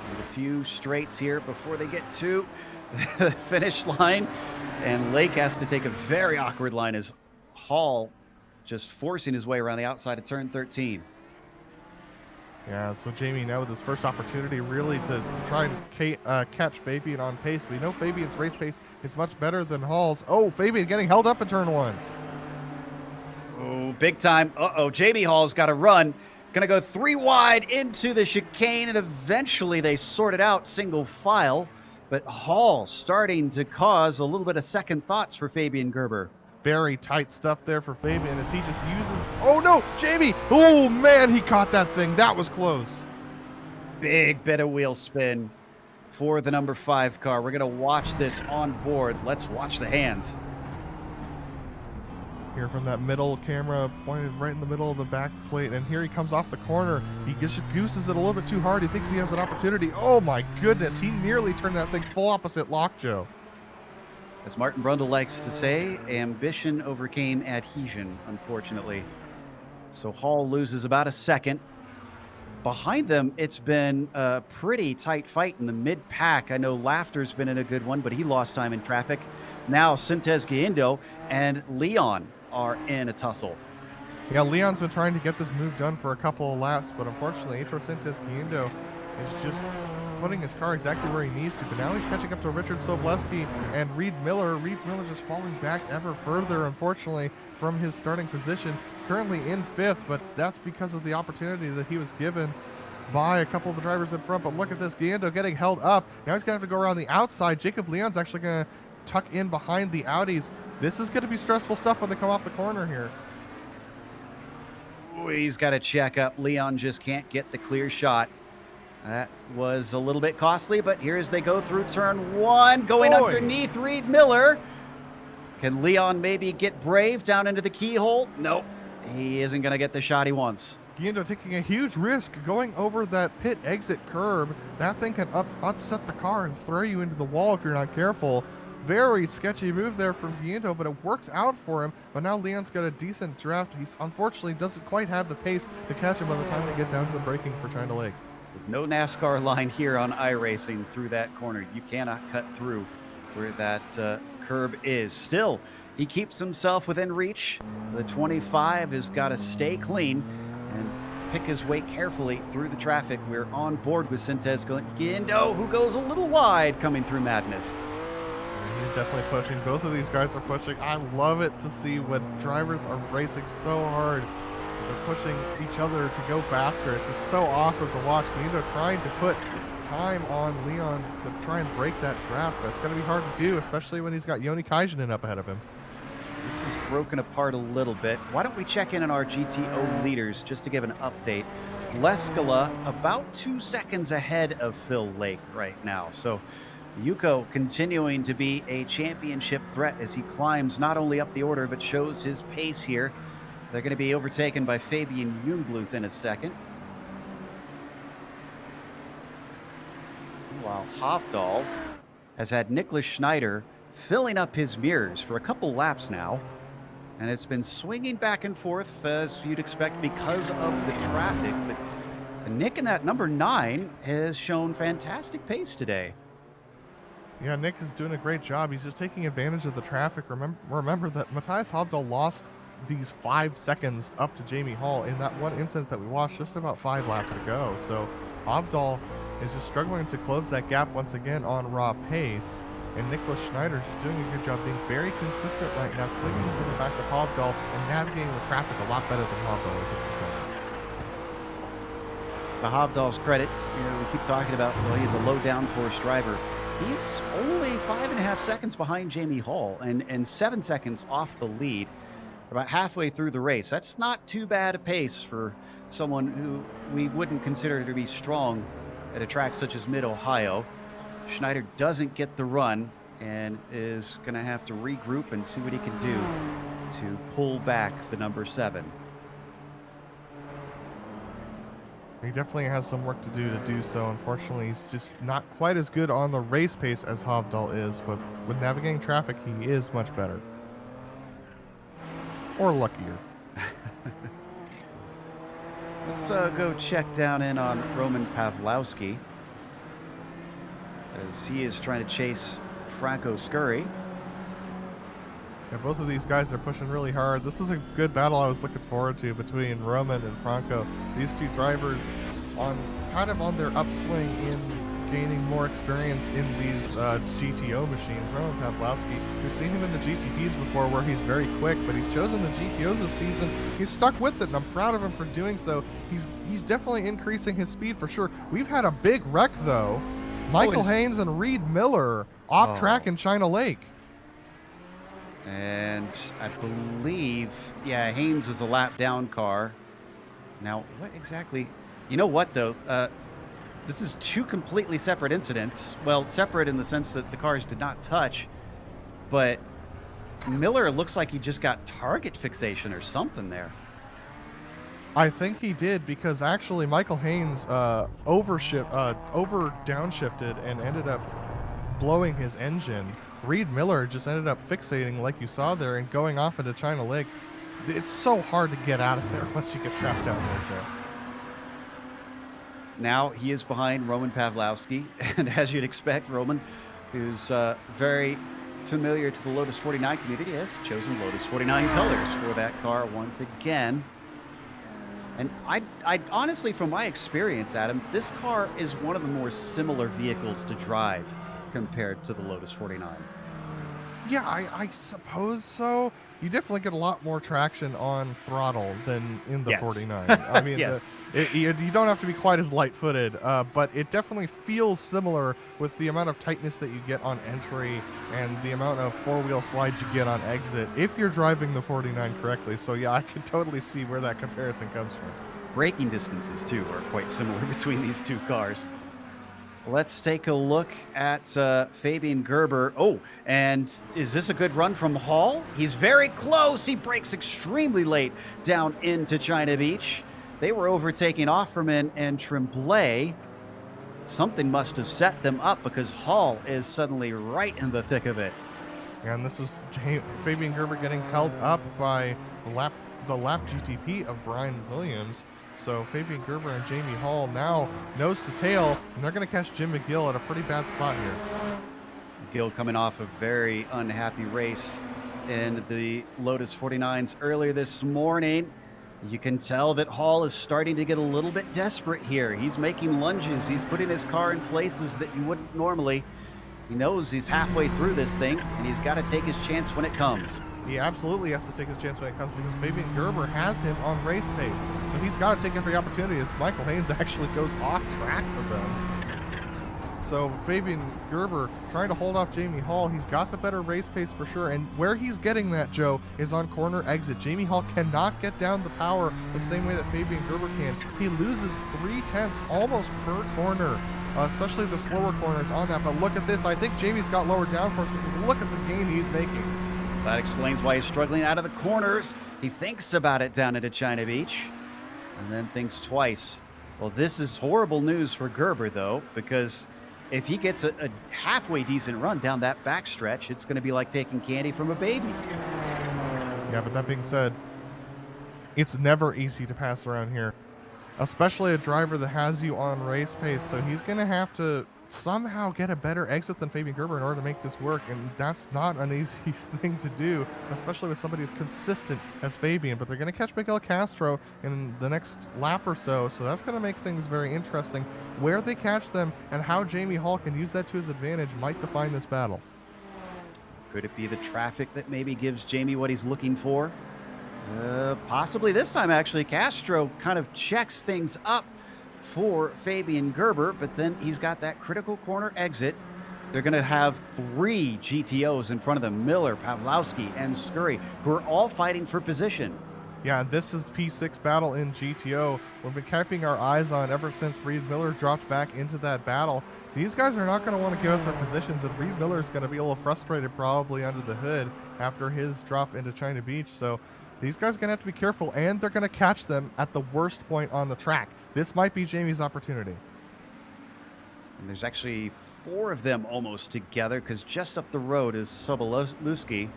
And a few straights here before they get to the finish line. And Lake has to take a very awkward line as Hall just forcing his way around the outside of turn 13. Yeah, so Jamie now with his first opportunity really to try and catch Fabian on pace. We know Fabian's race pace is much better than Hall's. Oh, Fabian getting held up in turn one. Oh, big time. Uh-oh, Jamie Hall's got to run. Gonna go three wide into the chicane, and eventually they sort it out single file. But Hall starting to cause a little bit of second thoughts for Fabian Gerber. Very tight stuff there for Fabian as he just uses... Oh no, Jamie! Oh man, he caught that thing. That was close. Big bit of wheel spin for the number 5 car. We're gonna watch this on board. Let's watch the hands. Here from that middle camera pointed right in the middle of the back plate, and here he comes off the corner. He just gooses it a little bit too hard. He thinks he has an opportunity. Oh my goodness, he nearly turned that thing full opposite lockjaw. As Martin Brundle likes to say, ambition overcame adhesion, unfortunately. So Hall loses about a second. Behind them, it's been a pretty tight fight in the mid-pack. I know Laughter's been in a good one, but he lost time in traffic. Now Sintes Guindo and Leon are in a tussle. Yeah, Leon's been trying to get this move done for a couple of laps, but unfortunately, Atro Sintes Guindo is just putting his car exactly where he needs to. But now he's catching up to Richard Sobleski and Reed Miller. Reed Miller just falling back ever further, unfortunately, from his starting position. Currently in 5th, but that's because of the opportunity that he was given by a couple of the drivers in front. But look at this, Guindo getting held up. Now he's going to have to go around the outside. Jacob Leon's actually going to tuck in behind the Audis. This is going to be stressful stuff when they come off the corner here. Ooh, he's got to check up. Leon just can't get the clear shot. That was a little bit costly, but here as they go through turn 1, going Boy. underneath Reed Miller. Can Leon maybe get brave down into the keyhole? Nope, he isn't going to get the shot he wants. Guindo taking a huge risk going over that pit exit curb. That thing can upset the car and throw you into the wall if you're not careful. Very sketchy move there from Guindo, but it works out for him. But now Leon's got a decent draft. He's unfortunately doesn't quite have the pace to catch him by the time they get down to the braking for China Lake. With no NASCAR line here on iRacing through that corner. You cannot cut through where that curb is. Still, he keeps himself within reach. The 25 has got to stay clean and pick his way carefully through the traffic. We're on board with Sintez Guindo, who goes a little wide coming through Madness. He's definitely pushing. Both of these guys are pushing. I love it to see when drivers are racing so hard. They're pushing each other to go faster. It's just so awesome to watch. Guindo trying to put time on Leon to try and break that draft, but it's going to be hard to do, especially when he's got Joni Kajanen up ahead of him. This is broken apart a little bit. Why don't we check in on our GTO leaders just to give an update? Leskala about 2 seconds ahead of Phil Lake right now. So Yuko continuing to be a championship threat as he climbs not only up the order, but shows his pace here. They're going to be overtaken by Fabian Jungbluth in a second. While Hovdal has had Nicholas Schneider filling up his mirrors for a couple laps now. And it's been swinging back and forth as you'd expect because of the traffic. But Nick in that number 9 has shown fantastic pace today. Yeah, Nick is doing a great job. He's just taking advantage of the traffic. Remember that Matthias Hovdal lost these 5 seconds up to Jamie Hall in that one incident that we watched just about 5 laps ago. So Hovdal is just struggling to close that gap once again on raw pace. And Nicholas Schneider is doing a good job being very consistent right now, clinging to the back of Hovdal and navigating the traffic a lot better than Hovdal is at this moment. To Hovdal's credit, we keep talking about, well, he's a low downforce driver. He's only 5.5 seconds behind Jamie Hall and 7 seconds off the lead. About halfway through the race. That's not too bad a pace for someone who we wouldn't consider to be strong at a track such as Mid-Ohio. Schneider doesn't get the run and is going to have to regroup and see what he can do to pull back the number 7. He definitely has some work to do so. Unfortunately, he's just not quite as good on the race pace as Hovdal is, but with navigating traffic, he is much better. Or luckier. Let's go check down in on Roman Pawlowski as he is trying to chase Franco Scurry. Yeah, both of these guys are pushing really hard. This is a good battle I was looking forward to between Roman and Franco. These two drivers on kind of on their upswing in gaining more experience in these GTO machines. Roman Pawlowski, we've seen him in the GTPs before where he's very quick, but he's chosen the GTOs this season. He's stuck with it, and I'm proud of him for doing so. He's definitely increasing his speed for sure. We've had a big wreck, though. Michael Haynes and Reed Miller off track in China Lake. And I believe, yeah, Haynes was a lap down car. Now, what exactly? You know what, though? This is 2 completely separate incidents. Well, separate in the sense that the cars did not touch, but Miller looks like he just got target fixation or something there. I think he did, because actually Michael Haynes over downshifted and ended up blowing his engine. Reed Miller just ended up fixating like you saw there and going off into China Lake. It's so hard to get out of there once you get trapped down there. Now he is behind Roman Pawlowski, and as you'd expect, Roman, who's very familiar to the Lotus 49 community, has chosen Lotus 49 colors for that car once again. And I honestly, from my experience, Adam, this car is one of the more similar vehicles to drive compared to the Lotus 49. Yeah, I suppose so. You definitely get a lot more traction on throttle than in the 49. I mean, yes. You don't have to be quite as light-footed, but it definitely feels similar with the amount of tightness that you get on entry and the amount of four-wheel slides you get on exit if you're driving the 49 correctly. So yeah, I can totally see where that comparison comes from. braking distances, too, are quite similar between these two cars. Let's take a look at Fabian Gerber. Oh, and is this a good run from Hall? He's very close. He brakes extremely late down into China Beach. They were overtaking Offerman and Tremblay. Something must have set them up because Hall is suddenly right in the thick of it. And this was Fabian Gerber getting held up by the lap GTP of Brian Williams. So Fabian Gerber and Jamie Hall now nose to tail, and they're going to catch Jim McGill at a pretty bad spot here. McGill coming off a very unhappy race in the Lotus 49s earlier this morning. You can tell that Hall is starting to get a little bit desperate here. He's making lunges. He's putting his car in places that you wouldn't normally. He knows he's halfway through this thing, and he's got to take his chance when it comes. He absolutely has to take his chance when it comes because Fabian Gerber has him on race pace. So he's got to take every opportunity as Michael Haynes actually goes off track for them. So Fabian Gerber trying to hold off Jamie Hall. He's got the better race pace for sure. And where he's getting that, Joe, is on corner exit. Jamie Hall cannot get down the power the same way that Fabian Gerber can. He loses 0.3 almost per corner. Especially the slower corners on that. But look at this. I think Jamie's got lower downforce because look at the gain he's making. That explains why he's struggling out of the corners. He thinks about it down into China Beach and then thinks twice. Well, this is horrible news for Gerber, though, because if he gets a halfway decent run down that backstretch, it's going to be like taking candy from a baby. Yeah, but that being said, it's never easy to pass around here, especially a driver that has you on race pace. So he's going to have to somehow get a better exit than Fabian Gerber in order to make this work, and that's not an easy thing to do, especially with somebody as consistent as Fabian. But they're going to catch Miguel Castro in the next lap or so, so that's going to make things very interesting. Where they catch them and how Jamie Hall can use that to his advantage might define this battle. Could it be the traffic that maybe gives Jamie what he's looking for? Possibly this time, actually. Castro kind of checks things up for Fabian Gerber, but then he's got that critical corner exit. They're going to have 3 GTOs in front of them, Miller, Pawlowski, and Scurry, who are all fighting for position. Yeah, this is the P6 battle in GTO. We've been keeping our eyes on ever since Reed Miller dropped back into that battle. These guys are not going to want to give up their positions, and Reed Miller is going to be a little frustrated probably under the hood after his drop into China Beach. So these guys are going to have to be careful, and they're going to catch them at the worst point on the track. This might be Jamie's opportunity. And there's actually 4 of them almost together, because just up the road is Sobolewski.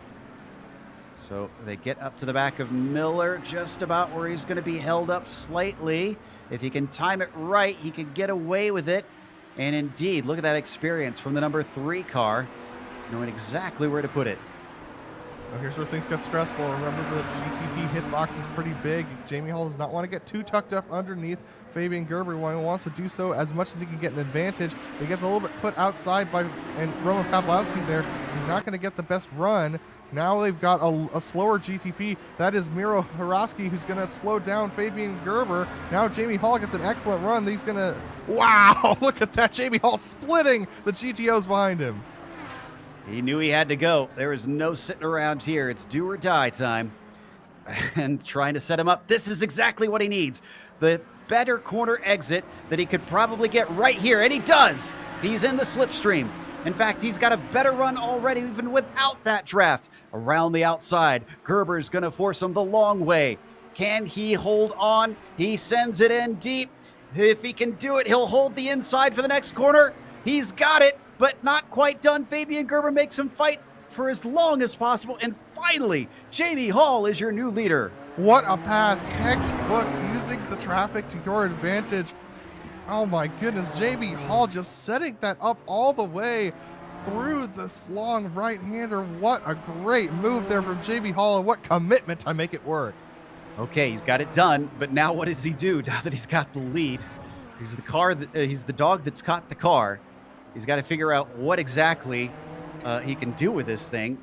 So they get up to the back of Miller, just about where he's going to be held up slightly. If he can time it right, he can get away with it. And indeed, look at that experience from the number 3 car, knowing exactly where to put it. Now here's where things get stressful. Remember, the GTP hitbox is pretty big. Jamie Hall does not want to get too tucked up underneath Fabian Gerber. He wants to do so as much as he can get an advantage. He gets a little bit put outside by Roman Pawlowski there. He's not going to get the best run. Now they've got a slower GTP. That is Miro Haraski, who's going to slow down Fabian Gerber. Now Jamie Hall gets an excellent run. He's going to... Wow! Look at that. Jamie Hall splitting the GTOs behind him. He knew he had to go. There is no sitting around here. It's do or die time. And trying to set him up. This is exactly what he needs. The better corner exit that he could probably get right here. And he does. He's in the slipstream. In fact, he's got a better run already even without that draft. Around the outside, Gerber's going to force him the long way. Can he hold on? He sends it in deep. If he can do it, he'll hold the inside for the next corner. He's got it, but not quite done. Fabian Gerber makes him fight for as long as possible. And finally, Jamie Hall is your new leader. What a pass. Textbook, using the traffic to your advantage. Oh my goodness, Jamie Hall just setting that up all the way through this long right-hander. What a great move there from Jamie Hall, and what commitment to make it work. Okay, he's got it done, but now what does he do now that he's got the lead? He's the dog that's caught the car. He's got to figure out what exactly he can do with this thing.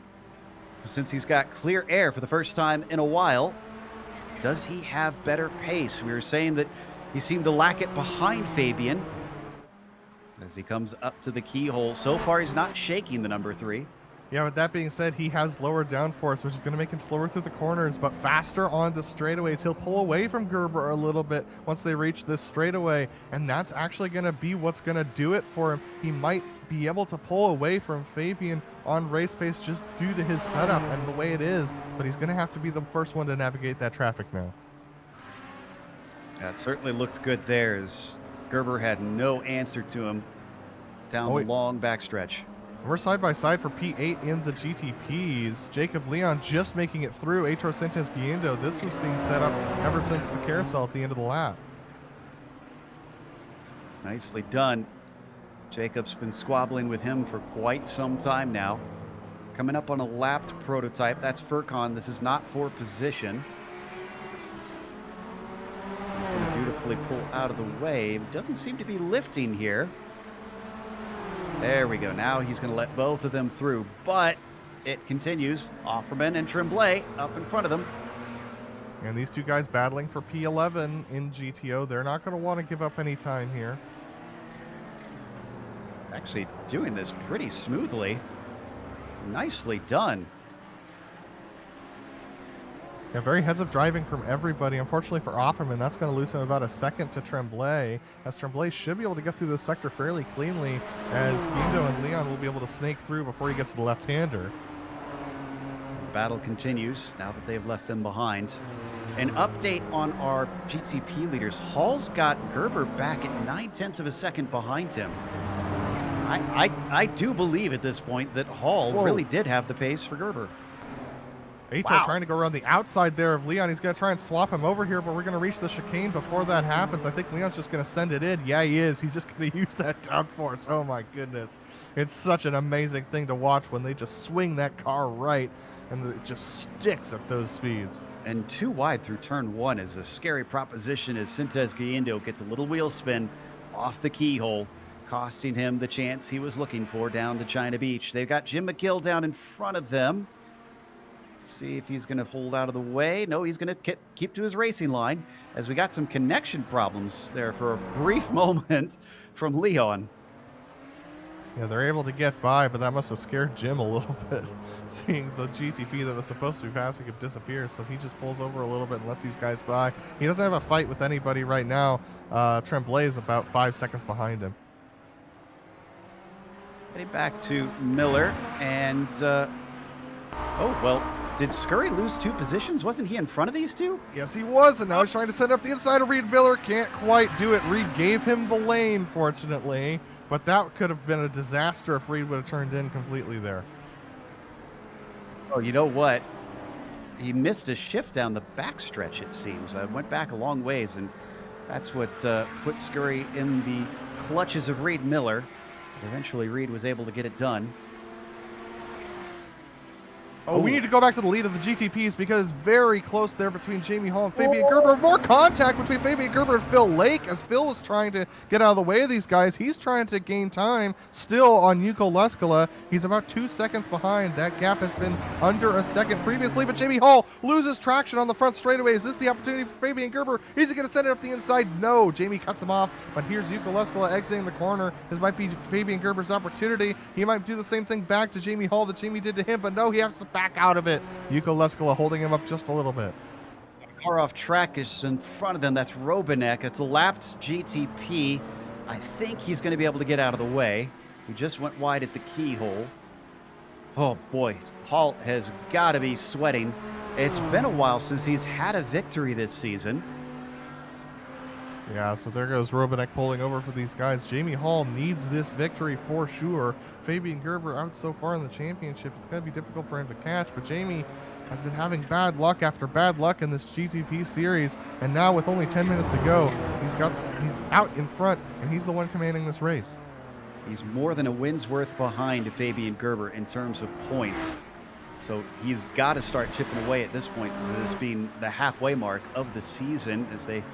Since he's got clear air for the first time in a while, does he have better pace? We were saying that he seemed to lack it behind Fabian as he comes up to the keyhole. So far, he's not shaking the number 3. Yeah, with that being said, he has lower downforce, which is going to make him slower through the corners, but faster on the straightaways. He'll pull away from Gerber a little bit once they reach this straightaway, and that's actually going to be what's going to do it for him. He might be able to pull away from Fabian on race pace just due to his setup and the way it is, but he's going to have to be the first one to navigate that traffic now. Yeah, it certainly looked good there as Gerber had no answer to him down the long backstretch. We're side by side for P8 in the GTPs. Jacob Leon just making it through Heitor Sintes Guindo. This was being set up ever since the carousel at the end of the lap. Nicely done. Jacob's been squabbling with him for quite some time now. Coming up on a lapped prototype. That's Furcon. This is not for position. He's going to beautifully pull out of the way. Doesn't seem to be lifting here. There we go. Now he's going to let both of them through, but it continues. Offerman and Tremblay up in front of them. And these two guys battling for P11 in GTO. They're not going to want to give up any time here. Actually doing this pretty smoothly. Nicely done. Yeah, very heads-up driving from everybody. Unfortunately for Offerman, that's going to lose him about a second to Tremblay, as Tremblay should be able to get through this sector fairly cleanly, as Guindo and Leon will be able to snake through before he gets to the left-hander. The battle continues now that they've left them behind. An update on our GTP leaders. Hall's got Gerber back at 9/10 of a second behind him. I do believe at this point that Hall really did have the pace for Gerber. Heitor trying to go around the outside there of Leon. He's going to try and swap him over here, but we're going to reach the chicane before that happens. I think Leon's just going to send it in. Yeah, he is. He's just going to use that downforce. Oh, my goodness. It's such an amazing thing to watch when they just swing that car right, and it just sticks at those speeds. And too wide through turn one is a scary proposition as Sintes Guindo gets a little wheel spin off the keyhole, costing him the chance he was looking for down to China Beach. They've got Jim McGill down in front of them. See if he's going to hold out of the way. No, he's going to keep to his racing line, as we got some connection problems there for a brief moment from Leon. Yeah, they're able to get by, but that must have scared Jim a little bit, seeing the GTP that was supposed to be passing him disappear. So he just pulls over a little bit and lets these guys by. He doesn't have a fight with anybody right now. Tremblay is about 5 seconds behind him. Getting back to Miller, and oh, well, did Scurry lose 2 positions? Wasn't he in front of these two? Yes, he was, and now he's trying to send up the inside of Reed Miller. Can't quite do it. Reed gave him the lane, fortunately, but that could have been a disaster if Reed would have turned in completely there. Oh, you know what? He missed a shift down the backstretch, it seems. I went back a long ways, and that's what put Scurry in the clutches of Reed Miller. Eventually, Reed was able to get it done. Oh, we need to go back to the lead of the GTPs because very close there between Jamie Hall and Fabian Gerber. More contact between Fabian Gerber and Phil Lake as Phil was trying to get out of the way of these guys. He's trying to gain time still on Yuko Leskala. He's about 2 seconds behind. That gap has been under a second previously, but Jamie Hall loses traction on the front straightaway. Is this the opportunity for Fabian Gerber? Is he going to send it up the inside? No. Jamie cuts him off, but here's Yuko Leskala exiting the corner. This might be Fabian Gerber's opportunity. He might do the same thing back to Jamie Hall that Jamie did to him, but no, he has to back out of it. Yuko Leskala holding him up just a little bit. Car off track is in front of them. That's Robanek. It's a lapped GTP. I think he's going to be able to get out of the way. He just went wide at the keyhole. Oh boy, Hall has got to be sweating. It's been a while since he's had a victory this season. Yeah, so there goes Robanek pulling over for these guys. Jamie Hall needs this victory for sure. Fabian Gerber out so far in the championship. It's going to be difficult for him to catch, but Jamie has been having bad luck after bad luck in this GTP series, and now with only 10 minutes to go, he's out in front, and he's the one commanding this race. He's more than a win's worth behind Fabian Gerber in terms of points. So he's got to start chipping away at this point, this being the halfway mark of the season as they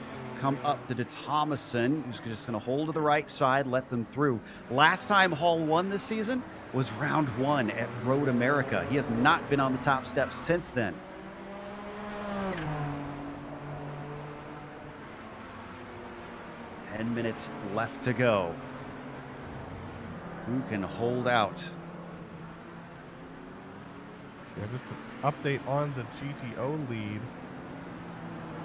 come up to Thomason, who's just going to hold to the right side, let them through. Last time Hall won this season was round 1 at Road America. He has not been on the top step since then. Ten minutes left to go. Who can hold out? Yeah, just an update on the GTO lead.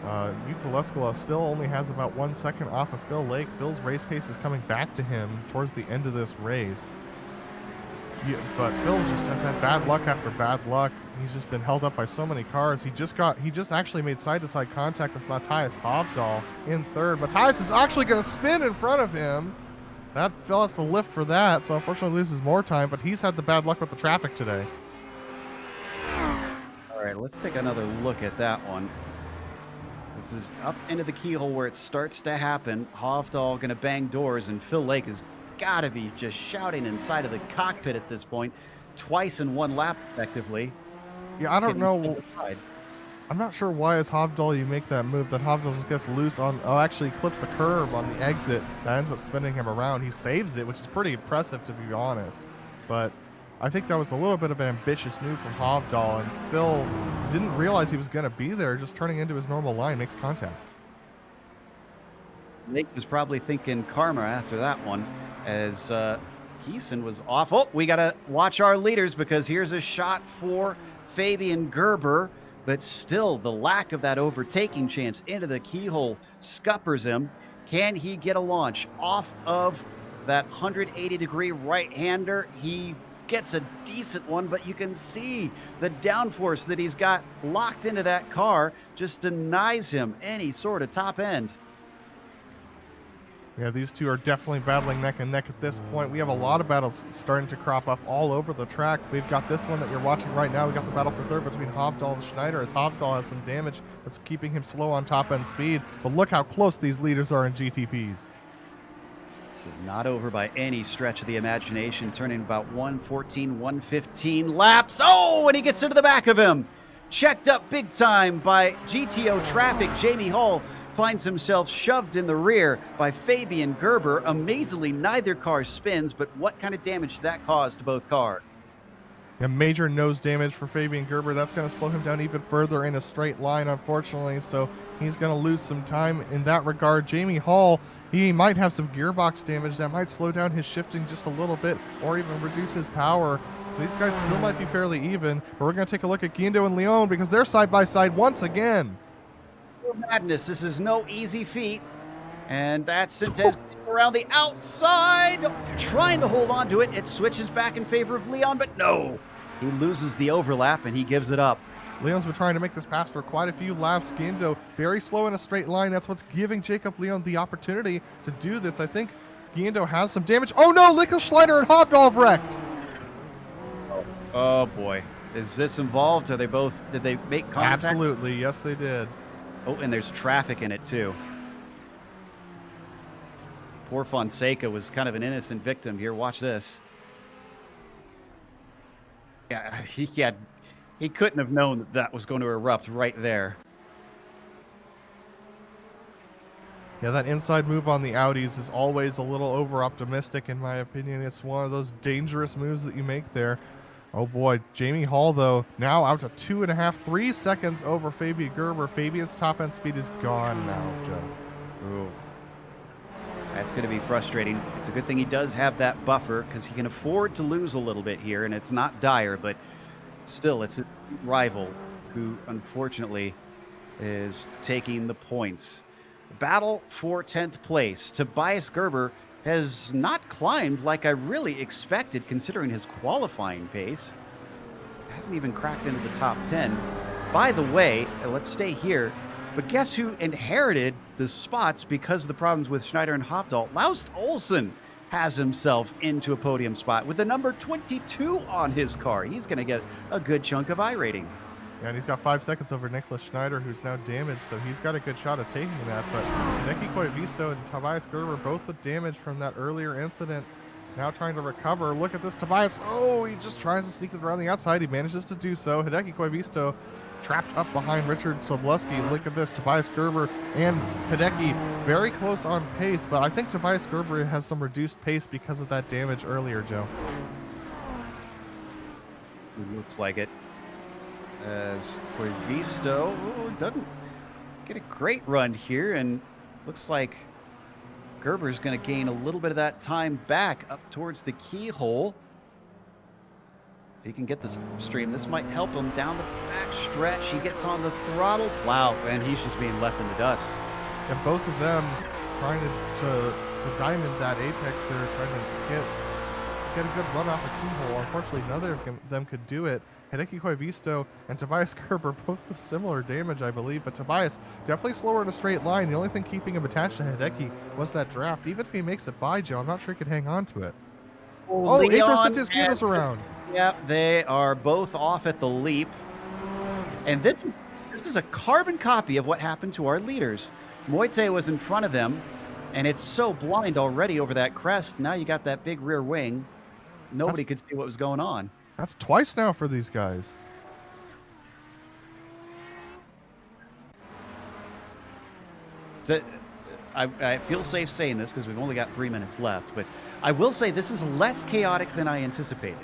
Ukaleskola still only has about 1 second off of Phil Lake. Phil's race pace is coming back to him towards the end of this race. Yeah, but Phil's just has had bad luck after bad luck. He's just been held up by so many cars. He just actually made side-to-side contact with Matthias Hovdahl in third. Matthias is actually going to spin in front of him. That Phil has to lift for that, so unfortunately loses more time, but he's had the bad luck with the traffic today. All right, let's take another look at that one. This is up into the keyhole where it starts to happen. Hovdahl going to bang doors, and Phil Lake has got to be just shouting inside of the cockpit at this point, twice in one lap, effectively. Yeah, I don't know. I'm not sure why as Hovdahl you make that move. That Hovdahl just gets loose on, actually clips the curb on the exit. That ends up spinning him around. He saves it, which is pretty impressive to be honest. But I think that was a little bit of an ambitious move from Hovdahl, and Phil didn't realize he was going to be there. Just turning into his normal line, makes contact. Lake was probably thinking karma after that one, as Keeson was off. Oh, we got to watch our leaders, because here's a shot for Fabian Gerber, but still the lack of that overtaking chance into the keyhole scuppers him. Can he get a launch off of that 180-degree right-hander? He gets a decent one, but you can see the downforce that he's got locked into that car just denies him any sort of top end. Yeah, these two are definitely battling neck and neck at this point. We have a lot of battles starting to crop up all over the track. We've got this one that you're watching right now. We got the battle for third between Hovdahl and Schneider, as Hovdahl has some damage that's keeping him slow on top end speed. But look how close these leaders are in GTPs. This is not over by any stretch of the imagination, turning about 114, 115 laps. Oh, and he gets into the back of him. Checked up big time by GTO traffic. Jamie Hall finds himself shoved in the rear by Fabian Gerber. Amazingly, neither car spins, but what kind of damage did that cause to both cars? Yeah, major nose damage for Fabian Gerber. That's going to slow him down even further in a straight line, unfortunately. So he's going to lose some time in that regard. Jamie Hall, he might have some gearbox damage that might slow down his shifting just a little bit or even reduce his power. So these guys still might be fairly even. But we're going to take a look at Guindo and Leon, because they're side by side once again. Madness. This is no easy feat. And that's Sintez around the outside, trying to hold on to it. It switches back in favor of Leon, but no. He loses the overlap and he gives it up. Leon's been trying to make this pass for quite a few laps. Guindo very slow in a straight line. That's what's giving Jacob Leon the opportunity to do this. I think Guindo has some damage. Oh no, Lickel-Schleider and Hovdahl wrecked. Oh boy. Is this involved? Did they make contact? Absolutely, yes they did. Oh, and there's traffic in it too. Poor Fonseca was kind of an innocent victim here. Watch this. Yeah, he couldn't have known that was going to erupt right there. Yeah, that inside move on the Audis is always a little over-optimistic in my opinion. It's one of those dangerous moves that you make there. Oh boy, Jamie Hall though, now out to 2.5, 3 seconds over Fabian Gerber. Fabian's top end speed is gone now, Joe. Ooh. That's going to be frustrating. It's a good thing he does have that buffer, because he can afford to lose a little bit here, and it's not dire, but still, it's a rival who, unfortunately, is taking the points. Battle for 10th place. Tobias Gerber has not climbed like I really expected, considering his qualifying pace. Hasn't even cracked into the top 10. By the way, let's stay here. But guess who inherited the spots because of the problems with Schneider and Hovdahl? Laust Olsen has himself into a podium spot with the number 22 on his car. He's going to get a good chunk of iRating. Yeah, and he's got 5 seconds over Nicholas Schneider, who's now damaged, so he's got a good shot at taking that. But Hideki Koivisto and Tobias Gerber, both with damage from that earlier incident, now trying to recover. Look at this, Tobias. Oh, he just tries to sneak it around the outside. He manages to do so. Hideki Koivisto trapped up behind Richard Sobleski. Look at this, Tobias Gerber and Hideki very close on pace, but I think Tobias Gerber has some reduced pace because of that damage earlier, Joe. It looks like it. As Koivisto doesn't get a great run here, and looks like Gerber's going to gain a little bit of that time back up towards the keyhole. he can get this stream, this might help him down the back stretch. He gets on the throttle. Wow, and he's just being left in the dust. And both of them trying to diamond that apex there, trying to get a good run off a keyhole. Unfortunately, neither of them could do it. Hideki Koivisto and Tobias Gerber both with similar damage, I believe, but Tobias definitely slower in a straight line. The only thing keeping him attached to Hideki was that draft. Even if he makes it by, Joe, I'm not sure he could hang on to it. Oh, Atros sent his kudos around. Yep, they are both off at the leap. And this is a carbon copy of what happened to our leaders. Moite was in front of them, and it's so blind already over that crest. Now you got that big rear wing. Nobody could see what was going on. That's twice now for these guys. I feel safe saying this because we've only got 3 minutes left, but I will say this is less chaotic than I anticipated.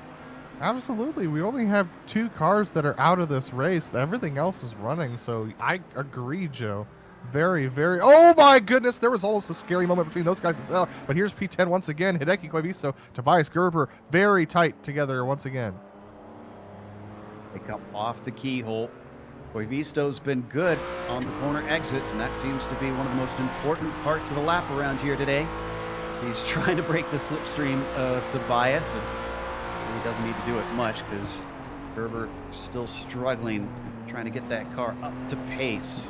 Absolutely. We only have 2 cars that are out of this race. Everything else is running, so I agree, Joe. Very, very... Oh, my goodness! There was almost a scary moment between those guys as well. But here's P10 once again. Hideki Koivisto, Tobias Gerber, very tight together once again. They come off the keyhole. Koivisto's been good on the corner exits, and that seems to be one of the most important parts of the lap around here today. He's trying to break the slipstream of Tobias, and he doesn't need to do it much because Gerber still struggling, trying to get that car up to pace.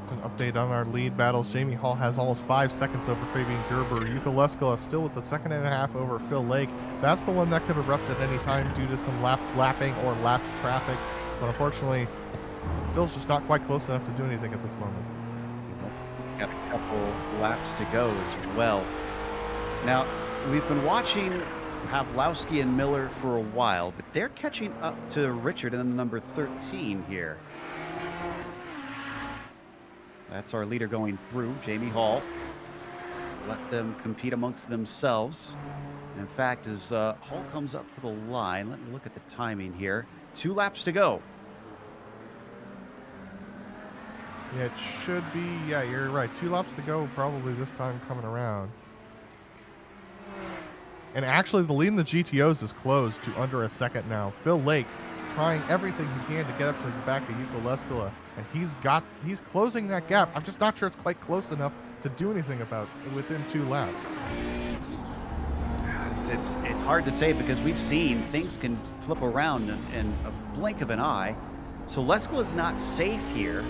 An update on our lead battles. Jamie Hall has almost 5 seconds over Fabian Gerber. Yuka Leskala still with a second and a half over Phil Lake. That's the one that could erupt at any time due to some lapping or lapped traffic. But unfortunately, Phil's just not quite close enough to do anything at this moment. Got a couple laps to go as well. Now, we've been watching Pawlowski and Miller for a while, but they're catching up to Richard in number 13 here. That's our leader going through, Jamie Hall. Let them compete amongst themselves. And in fact, as Hall comes up to the line, let me look at the timing here. 2 laps to go. Yeah, it should be. Yeah, you're right. 2 laps to go probably this time coming around. And actually, the lead in the GTOs is closed to under a second now. Phil Lake trying everything he can to get up to the back of Yuka Leskala, and he's closing that gap. I'm just not sure it's quite close enough to do anything about it within 2 laps. It's hard to say because we've seen things can flip around in a blink of an eye. So Leskala's not safe here.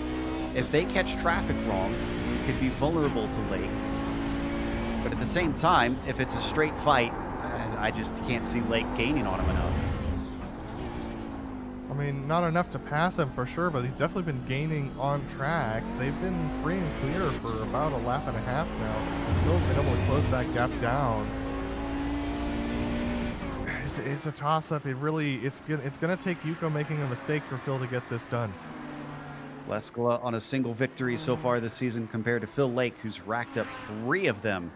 If they catch traffic wrong, it could be vulnerable to Lake. But at the same time, if it's a straight fight, I just can't see Lake gaining on him enough. I mean, not enough to pass him for sure, but he's definitely been gaining on track. They've been free and clear for about a lap and a half now. Phil's been able to close that gap down. It's a toss-up. It's gonna take Yuko making a mistake for Phil to get this done. Leskala on a single victory so far this season compared to Phil Lake, who's racked up 3 of them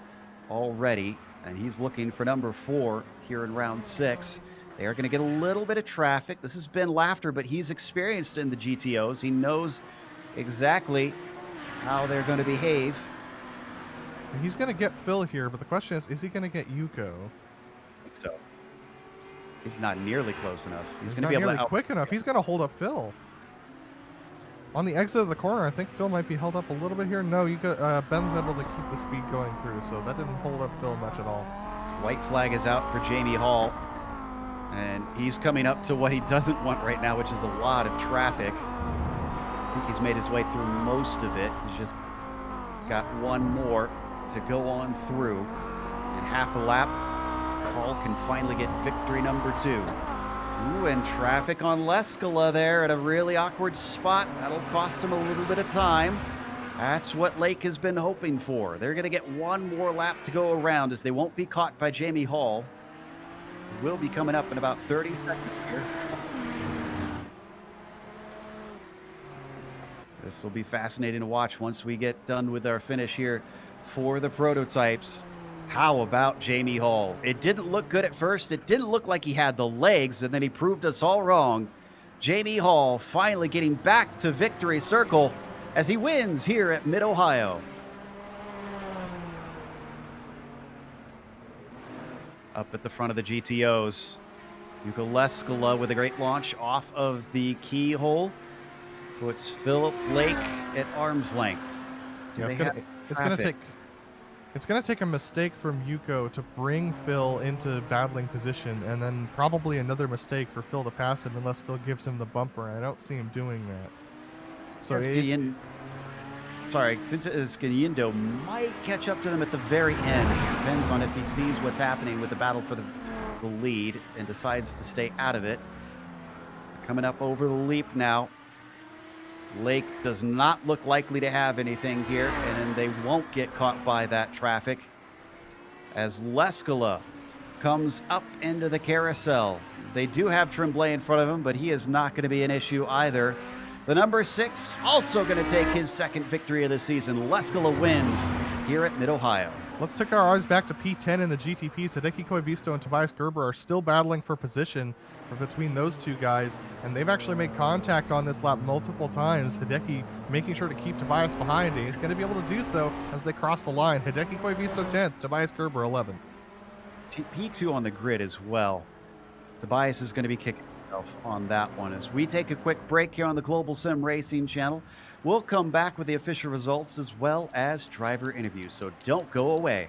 already, and he's looking for number 4 here in round 6. They are going to get a little bit of traffic. This has been laughter, but he's experienced in the GTOs. He knows exactly how they're going to behave. He's going to get Phil here, but the question is he going to get Yuko? I think so. He's not nearly close enough. He's going to be able to quick enough. He's going to hold up Phil. On the exit of the corner, I think Phil might be held up a little bit here. No, Ben's able to keep the speed going through, so that didn't hold up Phil much at all. White flag is out for Jamie Hall, and he's coming up to what he doesn't want right now, which is a lot of traffic. I think he's made his way through most of it. He's just got one more to go on through. In half a lap, Hall can finally get victory number 2. Ooh, and traffic on Leskala there at a really awkward spot. That'll cost him a little bit of time. That's what Lake has been hoping for. They're going to get one more lap to go around as they won't be caught by Jamie Hall. Will be coming up in about 30 seconds here. This will be fascinating to watch once we get done with our finish here for the prototypes. How about Jamie Hall? It didn't look good at first. It didn't look like he had the legs, and then he proved us all wrong. Jamie Hall finally getting back to victory circle as he wins here at Mid-Ohio. Up at the front of the GTOs, Yuko Leskala with a great launch off of the keyhole. Puts Philip Lake at arm's length. Yeah, it's gonna take a mistake from Yuko to bring Phil into battling position, and then probably another mistake for Phil to pass him unless Phil gives him the bumper. I don't see him doing that. So Skinindo might catch up to them at the very end. It depends on if he sees what's happening with the battle for the lead and decides to stay out of it. Coming up over the leap now. Lake does not look likely to have anything here, and then they won't get caught by that traffic as Leskala comes up into the carousel. They do have Tremblay in front of him, but he is not going to be an issue either. The number 6 also going to take his second victory of the season. Leskala wins here at Mid-Ohio. Let's take our eyes back to P10 in the GTP. Hideki Koivisto and Tobias Gerber are still battling for position between those two guys, and they've actually made contact on this lap multiple times. Hideki making sure to keep Tobias behind, and he's going to be able to do so as they cross the line. Hideki Koivisto 10th, Tobias Gerber 11th. P2 on the grid as well. Tobias is going to be kicking himself on that one. As we take a quick break here on the Global Sim Racing channel, we'll come back with the official results as well as driver interviews, so don't go away.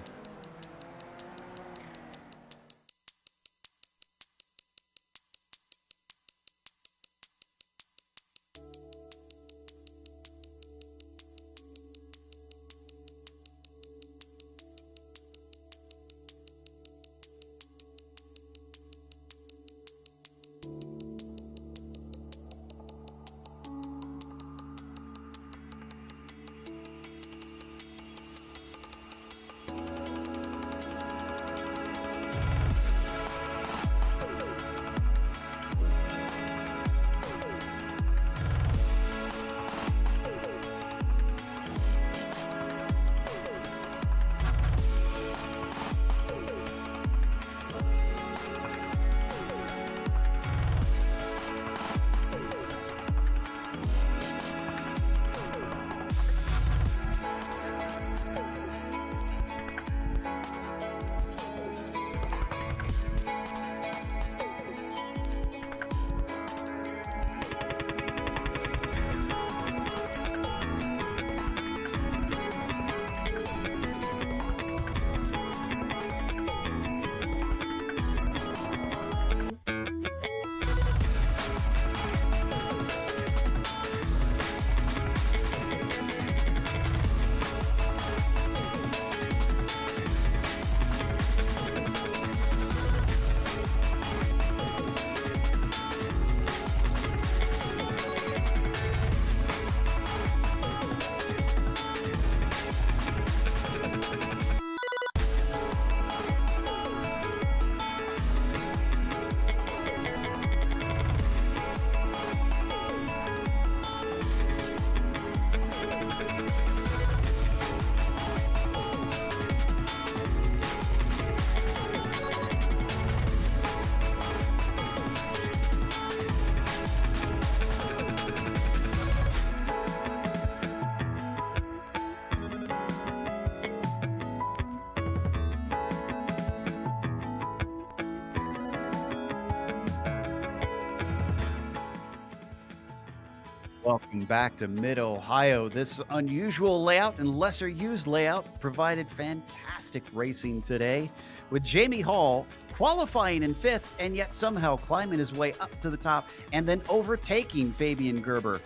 Welcome back to Mid-Ohio. This unusual layout and lesser used layout provided fantastic racing today, with Jamie Hall qualifying in 5th and yet somehow climbing his way up to the top and then overtaking Fabian Gerber,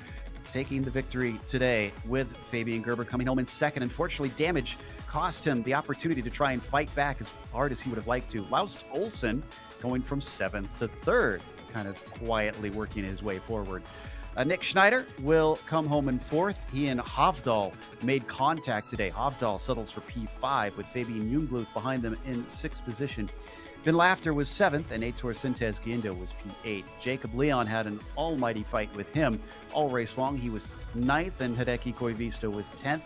taking the victory today, with Fabian Gerber coming home in 2nd. Unfortunately, damage cost him the opportunity to try and fight back as hard as he would have liked to. Laust Olsen going from 7th to 3rd, kind of quietly working his way forward. Nick Schneider will come home in 4th. He and Hovdal made contact today. Hovdal settles for P5 with Fabian Jungbluth behind them in 6th position. Finn Laughter was 7th and Heitor Sintes Guindo was P8. Jacob Leon had an almighty fight with him all race long. He was 9th and Hideki Koivisto was 10th.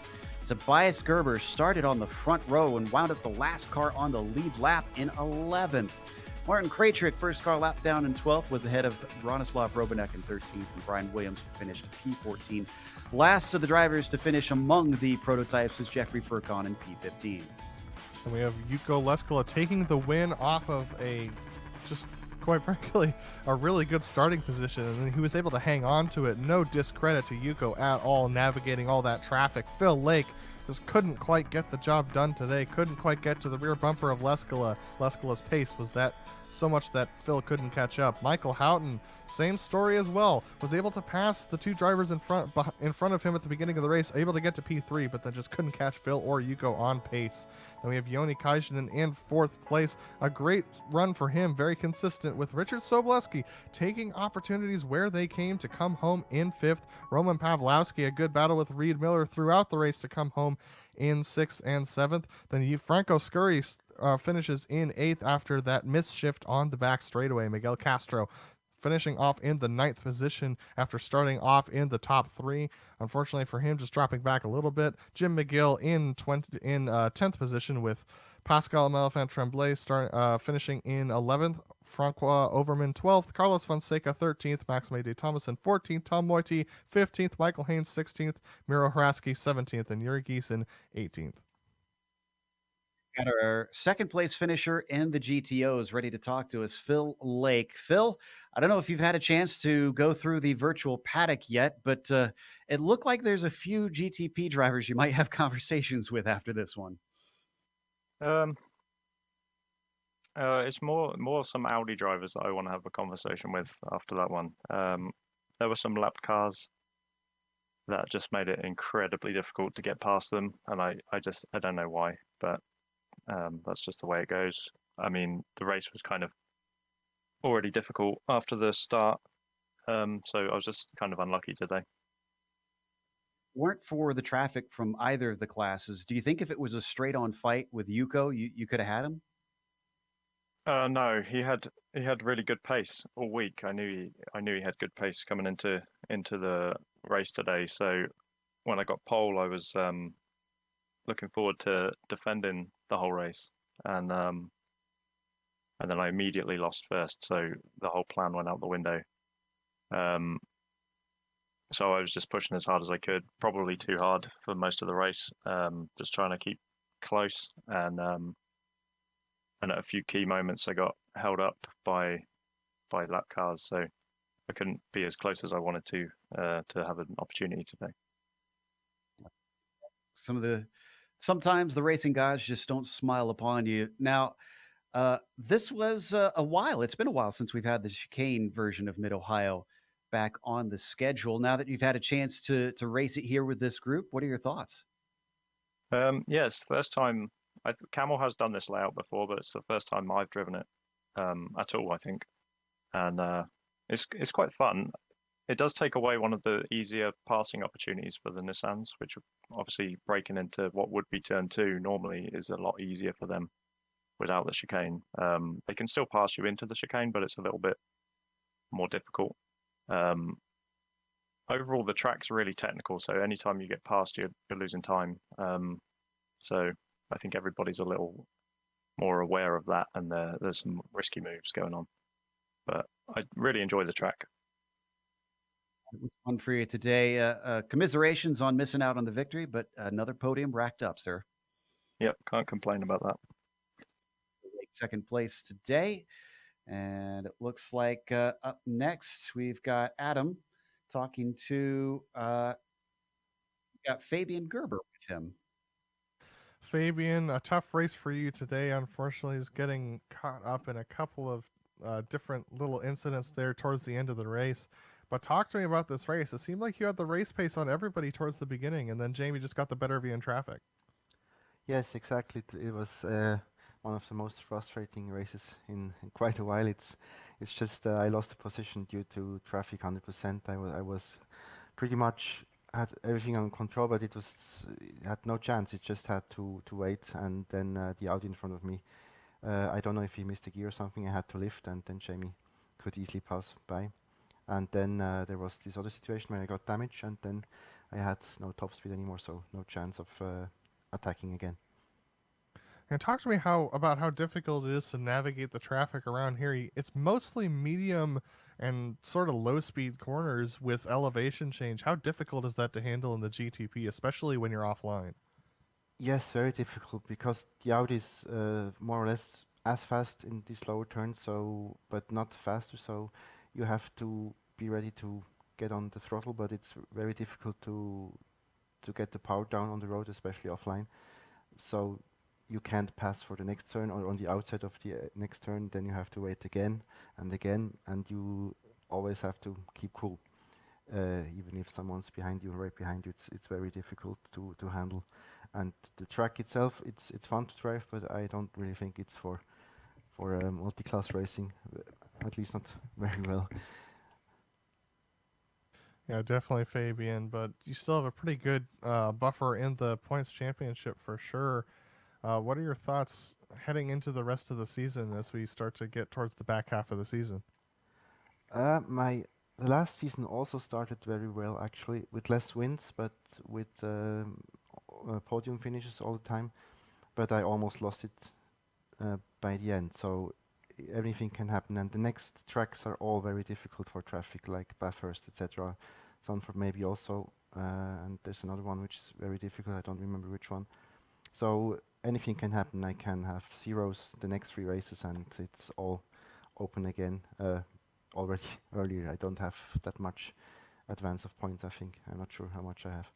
Tobias Gerber started on the front row and wound up the last car on the lead lap in 11th. Martin Krajcik, first car lap down in 12th, was ahead of Bronislav Robanek in 13th, and Brian Williams finished P14. Last of the drivers to finish among the prototypes is Jeffrey Furcon in P15. And we have Yuko Leskala taking the win off of a just quite frankly, a really good starting position, and he was able to hang on to it. No discredit to Yuko at all, navigating all that traffic. Phil Lake just couldn't quite get the job done today, couldn't quite get to the rear bumper of Leskala. Leskala's pace was that so much that Phil couldn't catch up. Michael Houghton, same story as well, was able to pass the two drivers in front of him at the beginning of the race, able to get to P3, but then just couldn't catch Phil or Yuko on pace. Then we have Yoni Kaishinen in 4th place. A great run for him, very consistent, with Richard Sobleski taking opportunities where they came to come home in 5th. Roman Pavlowski, a good battle with Reed Miller throughout the race to come home in 6th and 7th. Then Franco Scurry finishes in 8th after that misshift on the back straightaway. Miguel Castro finishing off in the 9th position after starting off in the top 3. Unfortunately for him, just dropping back a little bit. Jim McGill in 10th position, with Pascal Melefant Tremblay finishing in 11th. Francois Overman 12th, Carlos Fonseca 13th, Maxime de Thomason 14th, Tom Moiti 15th, Michael Haynes 16th, Miro Haraski 17th, and Yuri Giesen 18th. Got our second place finisher in the GTOs ready to talk to us, Phil Lake. Phil, I don't know if you've had a chance to go through the virtual paddock yet, but it looked like there's a few GTP drivers you might have conversations with after this one. It's more some Audi drivers that I want to have a conversation with after that one. There were some lap cars that just made it incredibly difficult to get past them, and I don't know why, but that's just the way it goes. I mean, the race was kind of already difficult after the start, so I was just kind of unlucky today. Weren't for the traffic from either of the classes, do you think if it was a straight-on fight with Yuko, you could have had him? No, he had really good pace all week. I knew he had good pace coming into the race today. So when I got pole, I was looking forward to defending the whole race, and then I immediately lost first. So the whole plan went out the window. So I was just pushing as hard as I could, probably too hard for most of the race, just trying to keep close, and at a few key moments I got held up by lap cars, so I couldn't be as close as I wanted to have an opportunity today. Sometimes the racing gods just don't smile upon you. Now, this was a while. It's been a while since we've had the chicane version of Mid-Ohio back on the schedule. Now that you've had a chance to race it here with this group, what are your thoughts? Yes, first time. Kamel has done this layout before, but it's the first time I've driven it at all, I think, and it's quite fun. It does take away one of the easier passing opportunities for the Nissans, which obviously breaking into what would be turn 2 normally is a lot easier for them without the chicane. They can still pass you into the chicane, but it's a little bit more difficult. Overall, the track's really technical, so anytime you get past, you're losing time. So I think everybody's a little more aware of that, and there's some risky moves going on. But I really enjoy the track. It was fun for you today. Commiserations on missing out on the victory, but another podium racked up, sir. Yep, can't complain about that. Second place today. And it looks like up next, we've got Adam talking to got Fabian Gerber with him. Fabian, a tough race for you today. Unfortunately, is getting caught up in a couple of different little incidents there towards the end of the race. But talk to me about this race. It seemed like you had the race pace on everybody towards the beginning, and then Jamie just got the better of you in traffic. Yes, exactly. It was one of the most frustrating races in quite a while. It's just I lost the position due to traffic 100%. I was pretty much had everything under control, but it had no chance. It just had to wait, and then the Audi in front of me. I don't know if he missed a gear or something. I had to lift, and then Jamie could easily pass by. And then there was this other situation where I got damaged, and then I had no top speed anymore, so no chance of attacking again. And talk to me about how difficult it is to navigate the traffic around here. It's mostly medium and sort of low-speed corners with elevation change. How difficult is that to handle in the GTP, especially when you're offline? Yes, very difficult, because the Audi is more or less as fast in these lower turns, so but not faster. So you have to be ready to get on the throttle, but it's very difficult to get the power down on the road, especially offline. So you can't pass for the next turn or on the outside of the next turn. Then you have to wait again and again, and you always have to keep cool. Even if someone's behind you, right behind you, it's very difficult to handle. And the track itself, it's fun to drive, but I don't really think it's for multi-class racing, at least not very well. Yeah, definitely Fabian, but you still have a pretty good buffer in the points championship for sure. What are your thoughts heading into the rest of the season as we start to get towards the back half of the season? My the last season also started very well, actually, with less wins, but with podium finishes all the time. But I almost lost it by the end. So anything can happen, and the next tracks are all very difficult for traffic, like Bathurst, etc. Sanford maybe also, and there's another one which is very difficult. I don't remember which one. So anything can happen. I can have zeros the next 3 races, and it's all open again. Already earlier, I don't have that much advance of points. I think I'm not sure how much I have.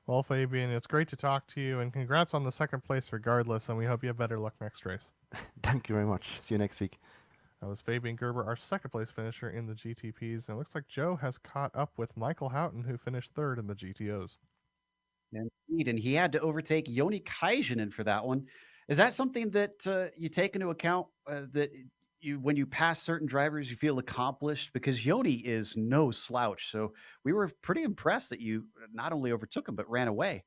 Well, Fabian, it's great to talk to you, and congrats on the second place regardless, and we hope you have better luck next race. Thank you very much. See you next week. That was Fabian Gerber, our second place finisher in the GTPs, and it looks like Joe has caught up with Michael Houghton, who finished third in the GTOs. Indeed, and he had to overtake Joni Kaijinen for that one. Is that something that you take into account that you, when you pass certain drivers, you feel accomplished? Because Joni is no slouch, so we were pretty impressed that you not only overtook him but ran away.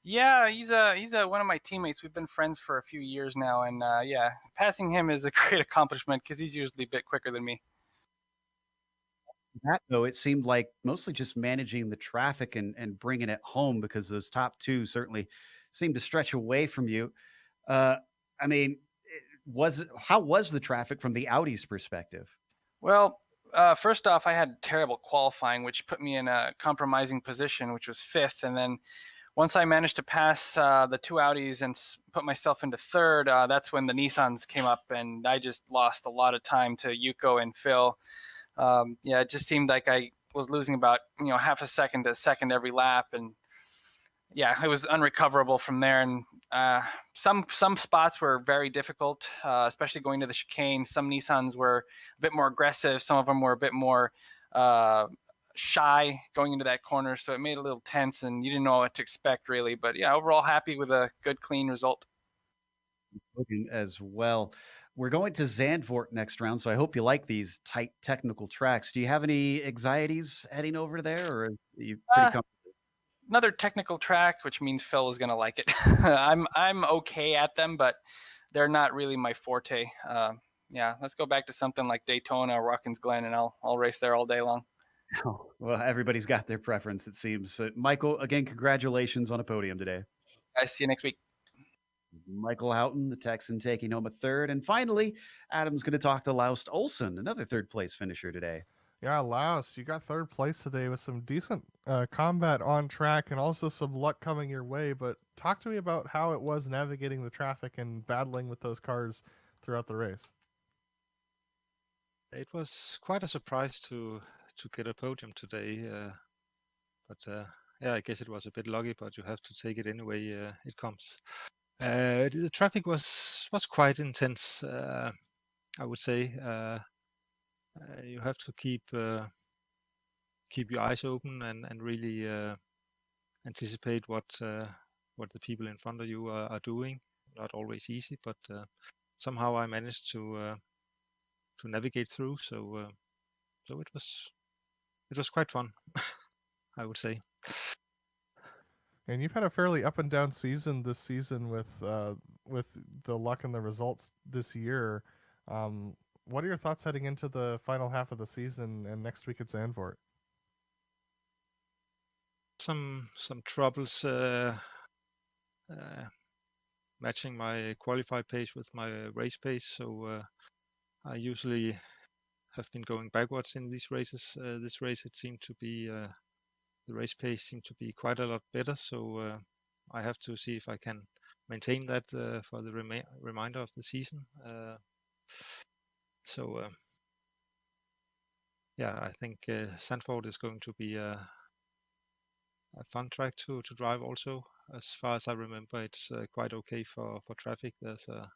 Yeah, he's one of my teammates. We've been friends for a few years now, and yeah, passing him is a great accomplishment because he's usually a bit quicker than me. That though, it seemed like mostly just managing the traffic and bringing it home because those top two certainly seemed to stretch away from you. Uh, I mean, how was the traffic from the Audi's perspective? Well, first off, I had terrible qualifying, which put me in a compromising position, which was fifth, and then once I managed to pass the two Audis and put myself into third, that's when the Nissans came up, and I just lost a lot of time to Yuko and Phil. Yeah, it just seemed like I was losing about half a second to a second every lap, and yeah, it was unrecoverable from there. And some spots were very difficult, especially going to the chicane. Some Nissans were a bit more aggressive. Some of them were a bit more shy going into that corner, so it made it a little tense, and you didn't know what to expect really. But yeah, overall happy with a good, clean result. As well. We're going to Zandvoort next round, so I hope you like these tight technical tracks. Do you have any anxieties heading over there, or are you pretty comfortable? Another technical track, which means Phil is going to like it. I'm okay at them, but they're not really my forte. Yeah, let's go back to something like Daytona or Watkins Glen, and I'll race there all day long. Oh, well, everybody's got their preference, it seems. Michael, again, congratulations on a podium today. Guys, see you next week. Michael Houghton, the Texan, taking home a third. And finally, Adam's going to talk to Laust Olsen, another third place finisher today. Yeah, Laos, you got third place today with some decent combat on track and also some luck coming your way. But talk to me about how it was navigating the traffic and battling with those cars throughout the race. It was quite a surprise to get a podium today, but yeah, I guess it was a bit lucky, but you have to take it anyway. It comes. The traffic was quite intense. I would say you have to keep your eyes open and really anticipate what the people in front of you are doing. Not always easy, but somehow I managed to navigate through. So it was quite fun, I would say. And you've had a fairly up and down season this season with the luck and the results this year. What are your thoughts heading into the final half of the season and next week at Zandvoort? Some troubles matching my qualified pace with my race pace. So I usually have been going backwards in these races. This race, it seemed to be the race pace seemed to be quite a lot better. So I have to see if I can maintain that for the remainder of the season. Yeah, I think Zandvoort is going to be a fun track to drive also. As far as I remember, it's quite okay for traffic. There's a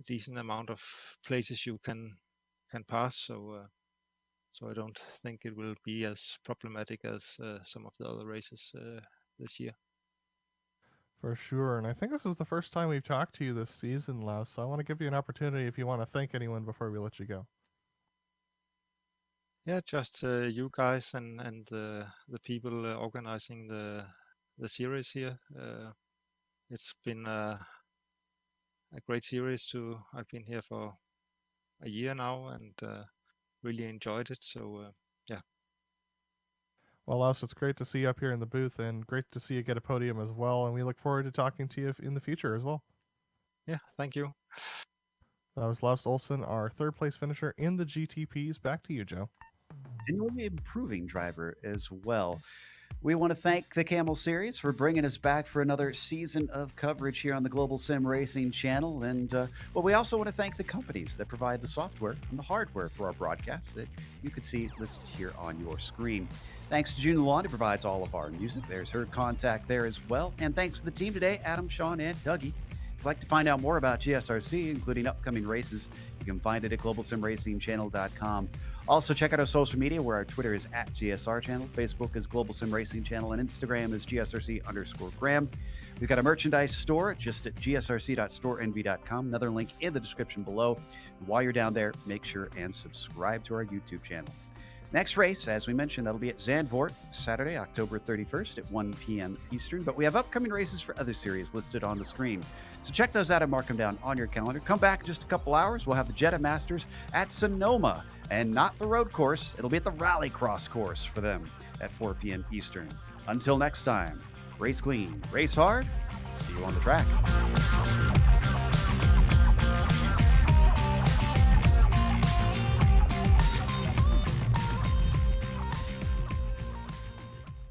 decent amount of places you can pass, so I don't think it will be as problematic as some of the other races this year. For sure. And I think this is the first time we've talked to you this season, Laus. So I want to give you an opportunity if you want to thank anyone before we let you go. Yeah, just you guys and the people organizing the series here. It's been a great series. I've been here for a year now and really enjoyed it. So yeah. Well, Laus, it's great to see you up here in the booth and great to see you get a podium as well. And we look forward to talking to you in the future as well. Yeah, thank you. That was Laus Olsen, our third place finisher in the GTPs. Back to you, Joe. Genuinely improving driver as well. We want to thank the Kamel Series for bringing us back for another season of coverage here on the Global Sim Racing channel. And we also want to thank the companies that provide the software and the hardware for our broadcasts that you can see listed here on your screen. Thanks to June Lawn, who provides all of our music. There's her contact there as well. And thanks to the team today, Adam, Sean, and Dougie. If you'd like to find out more about GSRC, including upcoming races, you can find it at globalsimracingchannel.com. Also, check out our social media, where our Twitter is @GSR Channel, Facebook is Global Sim Racing Channel, and Instagram is GSRC_Graham. We've got a merchandise store just at gsrc.storenvy.com. Another link in the description below. And while you're down there, make sure and subscribe to our YouTube channel. Next race, as we mentioned, that'll be at Zandvoort, Saturday, October 31st at 1 p.m. Eastern. But we have upcoming races for other series listed on the screen. So check those out and mark them down on your calendar. Come back in just a couple hours. We'll have the Jetta Masters at Sonoma, and not the road course. It'll be at the Rallycross course for them at 4 p.m. Eastern. Until next time, race clean, race hard. See you on the track.